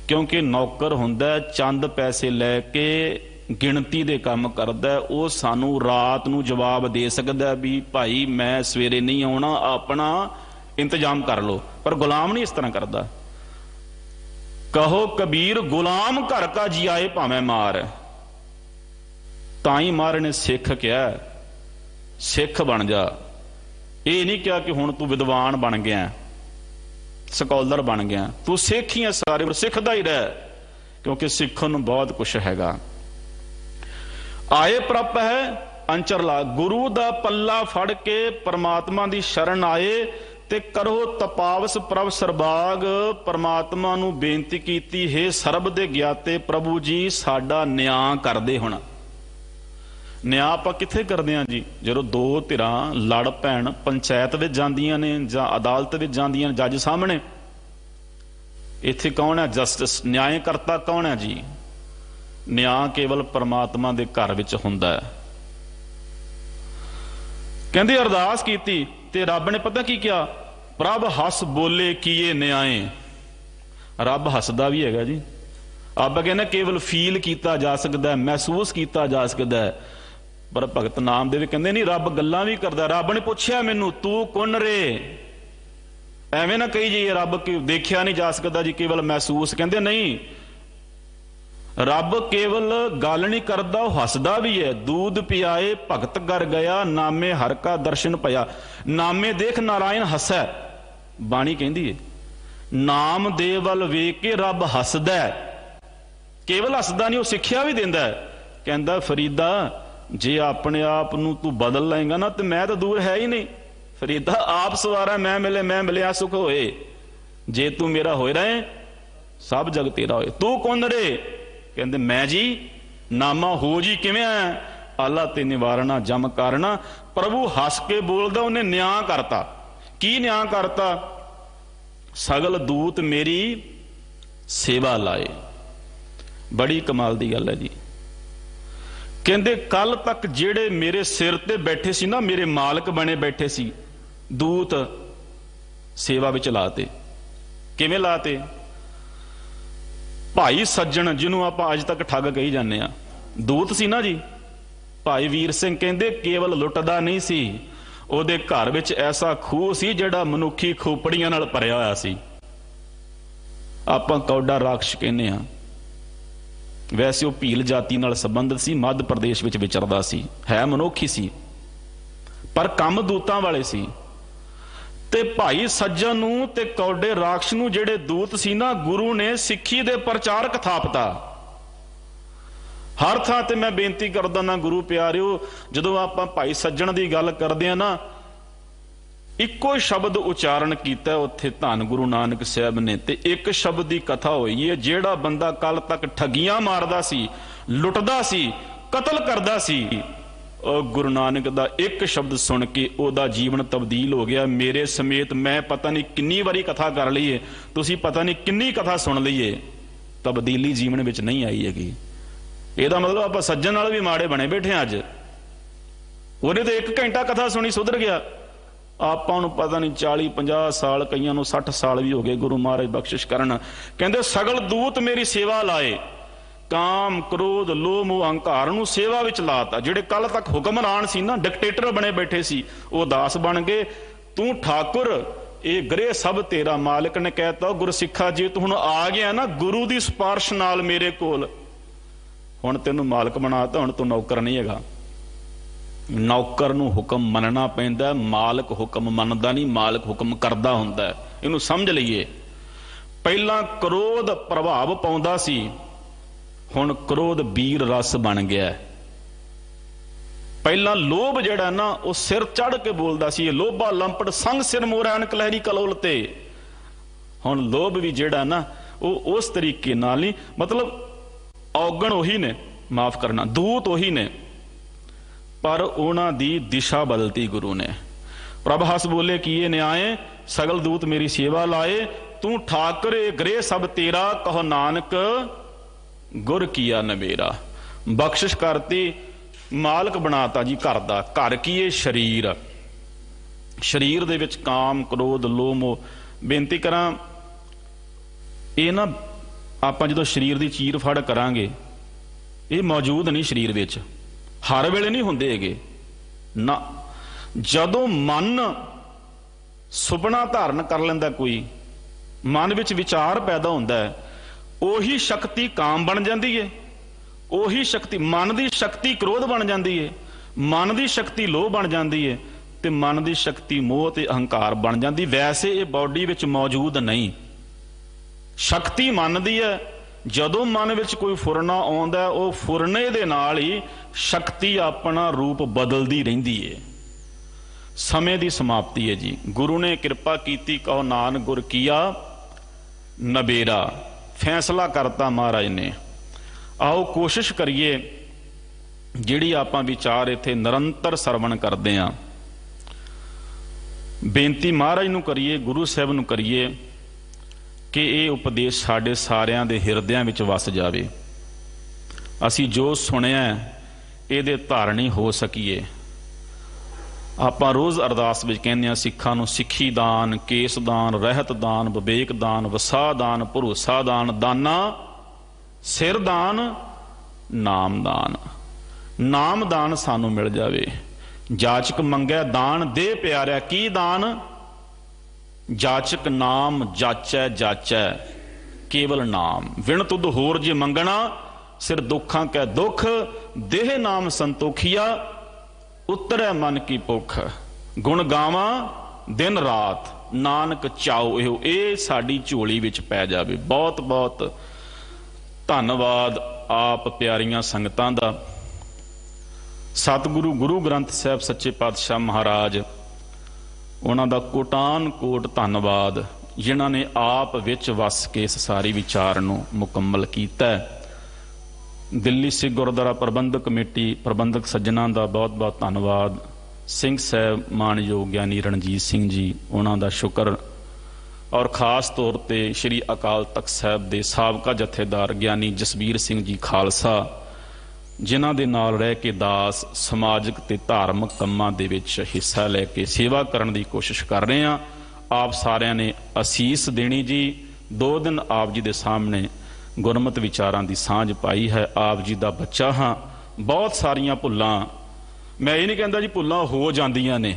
क्योंकि नौकर हुंदा चंद पैसे लैके गिणती दे काम करदा, ਉਹ ਸਾਨੂੰ ਰਾਤ ਨੂੰ ਜਵਾਬ ਦੇ ਸਕਦਾ ਵੀ ਭਾਈ ਮੈਂ ਸਵੇਰੇ ਨਹੀਂ ਆਉਣਾ, ਆਪਣਾ ਇੰਤਜ਼ਾਮ ਕਰ ਲਓ। ਪਰ ਗੁਲਾਮ ਨਹੀਂ ਇਸ ਤਰ੍ਹਾਂ ਕਰਦਾ। कहो कबीर गुलाम घर का जी आए भावें मार। ताई मार ने सिख क्या, सिख बन जा। ये नहीं क्या कि हुण तू विद्वान बन गया, स्कॉलर बन गया, तू सिख ही है सारे, सिखदा ही रह, क्योंकि सिखण नूं बहुत कुछ हैगा। आए प्रप है अंचर ला, गुरु दा पल्ला फड़ के परमात्मा दी शरण आए ते करो तपावस प्रभ सरबाग। परमात्मा नूं बेनती कीती, हे सरब दे ग्याते प्रभु जी साडा न्याय करदे। हुण न्याय आपां कित्थे करदे हां जी? जदों दो धिरां लड़ पैण पंचायत विच जांदियां ने जां अदालत विच जांदियां जज सामने, इत्थे कौन है जस्टिस, न्यायकर्ता कौन है जी? न्याय केवल परमात्मा दे घर विच हुंदा है। कहंदे अरदास कीती ते रब ने पता की किया, प्रभ हस बोले किए न्याय। रब हसदा भी हैगा जी। आप कहने केवल फील किया जा सकता है, महसूस किया जा सकता है, पर भगत नामदेव कहते नहीं, रब गल्लां भी करदा। रब ने पूछया मैनू तू कौन रे, एवें ना कही जी रब देखिया नहीं जा सकता जी, केवल महसूस। कहते नहीं, रब केवल गल नहीं करता, हसदा भी है। दूध पियाए भगत कर गया, नामे हर का दर्शन पया। नामे देख नारायण हसै, बाणी कहती है नाम दे वल वेख के रब हसदा। केवल हसदा नहीं, वो सिक्ख्या भी देंदा है। कहंदा फरीदा जे अपने आप नूं तू बदल लेगा ना तो मैं तो दूर है ही नहीं। फरीदा आप सवारा मैं मिले सुख होए, जे तू मेरा होए रहे सब जग तेरा होए। तू कौन रे? कहते मैं जी नामा हो जी किवें है, आला ते निवारणा जम करना। प्रभु हस के बोलदा, उन्हें न्याय करता। की न्याय करता? सगल दूत मेरी सेवा लाए। बड़ी कमाल दी गल है जी। कहते कल तक जेड़े मेरे सिर ते बैठे सी ना, मेरे मालक बने बैठे सी, दूत सेवा विच लाते। किवें लाते? भाई सज्जन जिन्हों आप अज तक ठग कही जाने, दूत सी ना जी। भाई वीर सिंह कहते केवल लुटदा नहीं सी, उहदे घर विच ऐसा खूह सी जिहड़ा मनुखी खोपड़ियां नाल भरिया होया सी। आपां कौडा राक्षस कहने आ, वैसे वो भील जाति नाल संबंधित सी, मध्य प्रदेश विच विचरदा सी, है मनुख ही सी। ਪਰ ਕੰਮ ਦੂਤਾਂ ਵਾਲੇ ਸੀ। ਤੇ ਭਾਈ ਸੱਜਣ ਨੂੰ ਤੇ ਕੌਡੇ ਰਾਖਸ਼ ਨੂੰ ਜਿਹੜੇ ਦੂਤ ਸੀ ਨਾ, ਗੁਰੂ ਨੇ ਸਿੱਖੀ ਦੇ ਪ੍ਰਚਾਰਕ ਥਾਪਤਾ। ਹਰ ਥਾਂ ਤੇ ਮੈਂ ਬੇਨਤੀ ਕਰਦਾ ਨਾ ਗੁਰੂ ਪਿਆਰਿਓ, ਜਦੋਂ ਆਪਾਂ ਭਾਈ ਸੱਜਣ ਦੀ ਗੱਲ ਕਰਦੇ ਆ ਨਾ, ਇੱਕੋ ਸ਼ਬਦ ਉਚਾਰਨ ਕੀਤਾ ਉੱਥੇ ਧੰਨ ਗੁਰੂ ਨਾਨਕ ਸਾਹਿਬ ਨੇ, ਤੇ ਇੱਕ ਸ਼ਬਦ ਦੀ ਕਥਾ ਹੋਈ ਹੈ। ਜਿਹੜਾ ਬੰਦਾ ਕੱਲ ਤੱਕ ਠੱਗੀਆਂ ਮਾਰਦਾ ਸੀ, ਲੁੱਟਦਾ ਸੀ, ਕਤਲ ਕਰਦਾ ਸੀ, ਉਹ ਗੁਰੂ ਨਾਨਕ ਦਾ ਇੱਕ ਸ਼ਬਦ ਸੁਣ ਕੇ ਉਹਦਾ ਜੀਵਨ ਤਬਦੀਲ ਹੋ ਗਿਆ। ਮੇਰੇ ਸਮੇਤ ਮੈਂ ਪਤਾ ਨਹੀਂ ਕਿੰਨੀ ਵਾਰੀ ਕਥਾ ਕਰ ਲਈਏ, ਤੁਸੀਂ ਪਤਾ ਨਹੀਂ ਕਿੰਨੀ ਕਥਾ ਸੁਣ ਲਈਏ, ਤਬਦੀਲੀ ਜੀਵਨ ਵਿੱਚ ਨਹੀਂ ਆਈ ਹੈਗੀ। ਇਹਦਾ ਮਤਲਬ ਆਪਾਂ ਸੱਜਣ ਨਾਲ ਵੀ ਮਾੜੇ ਬਣੇ ਬੈਠੇ ਅੱਜ। ਉਹਨੇ ਤਾਂ 1 ਘੰਟਾ ਕਥਾ ਸੁਣੀ, ਸੁਧਰ ਗਿਆ। ਆਪਾਂ ਨੂੰ ਪਤਾ ਨਹੀਂ 40-50 ਸਾਲ, ਕਈਆਂ ਨੂੰ 60 ਸਾਲ ਵੀ ਹੋ ਗਏ। ਗੁਰੂ ਮਹਾਰਾਜ ਬਖਸ਼ਿਸ਼ ਕਰਨ। ਕਹਿੰਦੇ ਸਗਲ ਦੂਤ ਮੇਰੀ ਸੇਵਾ ਲਾਏ, ਕਾਮ ਕ੍ਰੋਧ ਲੋਭ ਮੋਹ ਅਹੰਕਾਰ ਨੂੰ ਸੇਵਾ ਵਿੱਚ ਲਾਤਾ। ਜਿਹੜੇ ਕੱਲ ਤੱਕ ਹੁਕਮਰਾਨ ਸੀ ਨਾ, ਡਿਕਟੇਟਰ ਬਣੇ ਬੈਠੇ ਸੀ, ਉਹ ਦਾਸ ਬਣ ਗਏ। ਤੂੰ ਠਾਕੁਰ, ਇਹ ਗ੍ਰਹਿ ਸਭ ਤੇਰਾ। ਮਾਲਕ ਨੇ ਕਹਿਤਾ ਗੁਰਸਿੱਖਾ, ਜੇ ਤੂੰ ਹੁਣ ਆ ਗਿਆ ਨਾ ਗੁਰੂ ਦੀ ਸਿਫਾਰਿਸ਼ ਨਾਲ ਮੇਰੇ ਕੋਲ, ਹੁਣ ਤੈਨੂੰ ਮਾਲਕ ਬਣਾਤਾ, ਹੁਣ ਤੂੰ ਨੌਕਰ ਨਹੀਂ ਹੈਗਾ। ਨੌਕਰ ਨੂੰ ਹੁਕਮ ਮੰਨਣਾ ਪੈਂਦਾ, ਮਾਲਕ ਹੁਕਮ ਮੰਨਦਾ ਨਹੀਂ, ਮਾਲਕ ਹੁਕਮ ਕਰਦਾ ਹੁੰਦਾ। ਇਹਨੂੰ ਸਮਝ ਲਈਏ। ਪਹਿਲਾਂ ਕ੍ਰੋਧ ਪ੍ਰਭਾਵ ਪਾਉਂਦਾ ਸੀ, ਹੁਣ ਕ੍ਰੋਧ ਵੀਰ ਰਸ ਬਣ ਗਿਆ। ਪਹਿਲਾਂ ਲੋਭ ਜਿਹੜਾ ਨਾ, ਉਹ ਸਿਰ ਚੜ ਕੇ ਬੋਲਦਾ ਸੀ, ਇਹ ਲੋਭਾ ਲੰਪੜ ਸੰਗ ਸਿਰ ਮੋਰੈਣ ਕਲਹਿਰੀ ਕਲੋਲ ਤੇ। ਹੁਣ ਲੋਭ ਵੀ ਜਿਹੜਾ ਨਾ, ਉਹ ਉਸ ਤਰੀਕੇ ਨਾਲ ਨਹੀਂ, ਮਤਲਬ ਔਗਣ ਉਹੀ ਨੇ, ਮਾਫ ਕਰਨਾ, ਦੂਤ ਉਹੀ ਨੇ, ਪਰ ਉਹਨਾਂ ਦੀ ਦਿਸ਼ਾ ਬਦਲਤੀ ਗੁਰੂ ਨੇ। ਪ੍ਰਭ ਹੱਸ ਬੋਲੇ ਕੀਏ ਨਿਆਏ, ਸਗਲ ਦੂਤ ਮੇਰੀ ਸੇਵਾ ਲਾਏ। ਤੂੰ ਠਾਕੁਰ ਇਹ ਗ੍ਰਹਿ ਸਭ ਤੇਰਾ, ਕਹੋ ਨਾਨਕ ਗੁਰ ਕੀਆ ਨਵੇਰਾ। ਬਖਸ਼ਿਸ਼ ਕਰਤੀ, ਮਾਲਕ ਬਣਾਤਾ ਜੀ ਘਰ ਦਾ। ਘਰ ਕੀ ਇਹ ਸਰੀਰ, ਸਰੀਰ ਦੇ ਵਿੱਚ ਕਾਮ ਕ੍ਰੋਧ ਲੋਭ ਮੋਹ। ਬੇਨਤੀ ਕਰਾਂ, ਇਹ ਨਾ ਆਪਾਂ ਜਦੋਂ ਸਰੀਰ ਦੀ ਚੀਰ ਫੜ ਕਰਾਂਗੇ, ਇਹ ਮੌਜੂਦ ਨਹੀਂ ਸਰੀਰ ਵਿੱਚ, ਹਰ ਵੇਲੇ ਨਹੀਂ ਹੁੰਦੇ ਹੈਗੇ ਨਾ। ਜਦੋਂ ਮਨ ਸੁਪਨਾ ਧਾਰਨ ਕਰ ਲੈਂਦਾ, ਕੋਈ ਮਨ ਵਿੱਚ ਵਿਚਾਰ ਪੈਦਾ ਹੁੰਦਾ ਹੈ, ਉਹੀ ਸ਼ਕਤੀ ਕਾਮ ਬਣ ਜਾਂਦੀ ਹੈ, ਉਹੀ ਸ਼ਕਤੀ ਮਨ ਦੀ ਸ਼ਕਤੀ ਕ੍ਰੋਧ ਬਣ ਜਾਂਦੀ ਹੈ, ਮਨ ਦੀ ਸ਼ਕਤੀ ਲੋਭ ਬਣ ਜਾਂਦੀ ਹੈ, ਤੇ ਮਨ ਦੀ ਸ਼ਕਤੀ ਮੋਹ ਤੇ ਅਹੰਕਾਰ ਬਣ ਜਾਂਦੀ। ਵੈਸੇ ਇਹ ਬਾਡੀ ਵਿੱਚ ਮੌਜੂਦ ਨਹੀਂ, ਸ਼ਕਤੀ ਮਨ ਦੀ ਹੈ। ਜਦੋਂ ਮਨ ਵਿੱਚ ਕੋਈ ਫੁਰਨਾ ਆਉਂਦਾ, ਉਹ ਫੁਰਨੇ ਦੇ ਨਾਲ ਹੀ ਸ਼ਕਤੀ ਆਪਣਾ ਰੂਪ ਬਦਲਦੀ ਰਹਿੰਦੀ ਹੈ। ਸਮੇਂ ਦੀ ਸਮਾਪਤੀ ਹੈ ਜੀ। ਗੁਰੂ ਨੇ ਕਿਰਪਾ ਕੀਤੀ, ਕਹੋ ਨਾਨਕ ਗੁਰ ਕੀਆ ਨਬੇਰਾ। ਫੈਸਲਾ ਕਰਤਾ ਮਹਾਰਾਜ ਨੇ। ਆਓ ਕੋਸ਼ਿਸ਼ ਕਰੀਏ, ਜਿਹੜੀ ਆਪਾਂ ਵਿਚਾਰ ਇੱਥੇ ਨਿਰੰਤਰ ਸਰਵਣ ਕਰਦੇ ਹਾਂ, ਬੇਨਤੀ ਮਹਾਰਾਜ ਨੂੰ ਕਰੀਏ, ਗੁਰੂ ਸਾਹਿਬ ਨੂੰ ਕਰੀਏ ਕਿ ਇਹ ਉਪਦੇਸ਼ ਸਾਡੇ ਸਾਰਿਆਂ ਦੇ ਹਿਰਦਿਆਂ ਵਿੱਚ ਵਸ ਜਾਵੇ। ਅਸੀਂ ਜੋ ਸੁਣਿਆ ਇਹਦੇ ਧਾਰਨੀ ਹੋ ਸਕੀਏ। ਆਪਾਂ ਰੋਜ਼ ਅਰਦਾਸ ਵਿੱਚ ਕਹਿੰਦੇ ਹਾਂ, ਸਿੱਖਾਂ ਨੂੰ ਸਿੱਖੀ ਦਾਨ, ਕੇਸ ਦਾਨ, ਰਹਿਤ ਦਾਨ, ਵਿਵੇਕ ਦਾਨ, ਵਸਾ ਦਾਨ, ਭਰੋਸਾ ਦਾਨ, ਦਾਨਾ ਸਿਰ ਦਾਨ, ਨਾਮ ਦਾਨ। ਨਾਮ ਦਾਨ ਸਾਨੂੰ ਮਿਲ ਜਾਵੇ। ਜਾਚਕ ਮੰਗੈ ਦਾਨ ਦੇ ਪਿਆਰਿਆ, ਕੀ ਦਾਨ? ਜਾਚਕ ਨਾਮ ਜਾਚੈ ਜਾਚੈ ਕੇਵਲ ਨਾਮ। ਵਿਣ ਤੁਧ ਹੋਰ ਜੇ ਮੰਗਣਾ, ਸਿਰ ਦੁੱਖਾਂ ਕੈ ਦੁੱਖ, ਦੇਹ ਨਾਮ ਸੰਤੋਖੀਆ, ਉਤਰੈ ਮਨ ਕੀ ਭੁੱਖ। ਗੁਣ ਗਾਵਾਂ ਦਿਨ ਰਾਤ, ਨਾਨਕ ਚਾਉ ਇਹੋ। ਇਹ ਸਾਡੀ ਝੋਲੀ ਵਿੱਚ ਪੈ ਜਾਵੇ। ਬਹੁਤ ਬਹੁਤ ਧੰਨਵਾਦ ਆਪ ਪਿਆਰੀਆਂ ਸੰਗਤਾਂ ਦਾ। ਸਤਿਗੁਰੂ ਗੁਰੂ ਗ੍ਰੰਥ ਸਾਹਿਬ ਸੱਚੇ ਪਾਤਸ਼ਾਹ ਮਹਾਰਾਜ, ਉਹਨਾਂ ਦਾ ਕੋਟਾਨ ਕੋਟ ਧੰਨਵਾਦ, ਜਿਨ੍ਹਾਂ ਨੇ ਆਪ ਵਿੱਚ ਵਸ ਕੇ ਇਸ ਸਾਰੀ ਵਿਚਾਰ ਨੂੰ ਮੁਕੰਮਲ ਕੀਤਾ। ਦਿੱਲੀ ਸਿੱਖ ਗੁਰਦੁਆਰਾ ਪ੍ਰਬੰਧਕ ਕਮੇਟੀ ਪ੍ਰਬੰਧਕ ਸੱਜਣਾਂ ਦਾ ਬਹੁਤ ਬਹੁਤ ਧੰਨਵਾਦ। ਸਿੰਘ ਸਾਹਿਬ ਮਾਨਯੋਗ ਗਿਆਨੀ ਰਣਜੀਤ ਸਿੰਘ ਜੀ, ਉਹਨਾਂ ਦਾ ਸ਼ੁਕਰ। ਔਰ ਖਾਸ ਤੌਰ ਤੇ ਸ਼੍ਰੀ ਅਕਾਲ ਤਖਤ ਸਾਹਿਬ ਦੇ ਸਾਬਕਾ ਜਥੇਦਾਰ ਗਿਆਨੀ ਜਸਬੀਰ ਸਿੰਘ ਜੀ ਖਾਲਸਾ, ਜਿਨ੍ਹਾਂ ਦੇ ਨਾਲ ਰਹਿ ਕੇ ਦਾਸ ਸਮਾਜਿਕ ਤੇ ਧਾਰਮਿਕ ਕੰਮਾਂ ਦੇ ਵਿੱਚ ਹਿੱਸਾ ਲੈ ਕੇ ਸੇਵਾ ਕਰਨ ਦੀ ਕੋਸ਼ਿਸ਼ ਕਰ ਰਹੇ ਹਾਂ। ਆਪ ਸਾਰਿਆਂ ਨੇ ਅਸੀਸ ਦੇਣੀ ਜੀ। 2 ਦਿਨ ਆਪ ਜੀ ਦੇ ਸਾਹਮਣੇ ਗੁਰਮਤਿ ਵਿਚਾਰਾਂ ਦੀ ਸਾਂਝ ਪਾਈ ਹੈ। ਆਪ ਜੀ ਦਾ ਬੱਚਾ ਹਾਂ। ਬਹੁਤ ਸਾਰੀਆਂ ਭੁੱਲਾਂ, ਮੈਂ ਇਹ ਨਹੀਂ ਕਹਿੰਦਾ ਜੀ ਭੁੱਲਾਂ ਹੋ ਜਾਂਦੀਆਂ ਨੇ,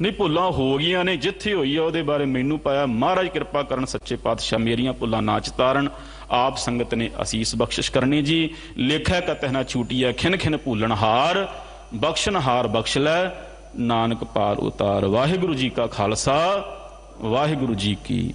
ਨਹੀਂ, ਭੁੱਲਾਂ ਹੋ ਗਈਆਂ ਨੇ। ਜਿੱਥੇ ਹੋਈ ਆ ਉਹਦੇ ਬਾਰੇ ਮੈਨੂੰ ਪਾਇਆ। ਮਹਾਰਾਜ ਕਿਰਪਾ ਕਰਨ, ਸੱਚੇ ਪਾਤਸ਼ਾਹ ਮੇਰੀਆਂ ਭੁੱਲਾਂ ਨਾ ਚਿਤਾਰਨ। ਆਪ ਸੰਗਤ ਨੇ ਅਸੀਸ ਬਖਸ਼ਿਸ਼ ਕਰਨੀ ਜੀ। ਲੇਖਾ ਕਤਹਿ ਨਾ ਛੂਟੀਐ, ਖਿਨ ਖਿਨ ਭੂਲਣ ਹਾਰ, ਬਖਸ਼ਣ ਹਾਰ ਬਖਸ਼ ਲੈ, ਨਾਨਕ ਪਾਰ ਉਤਾਰ। ਵਾਹਿਗੁਰੂ ਜੀ ਕਾ ਖਾਲਸਾ, ਵਾਹਿਗੁਰੂ ਜੀ ਕੀ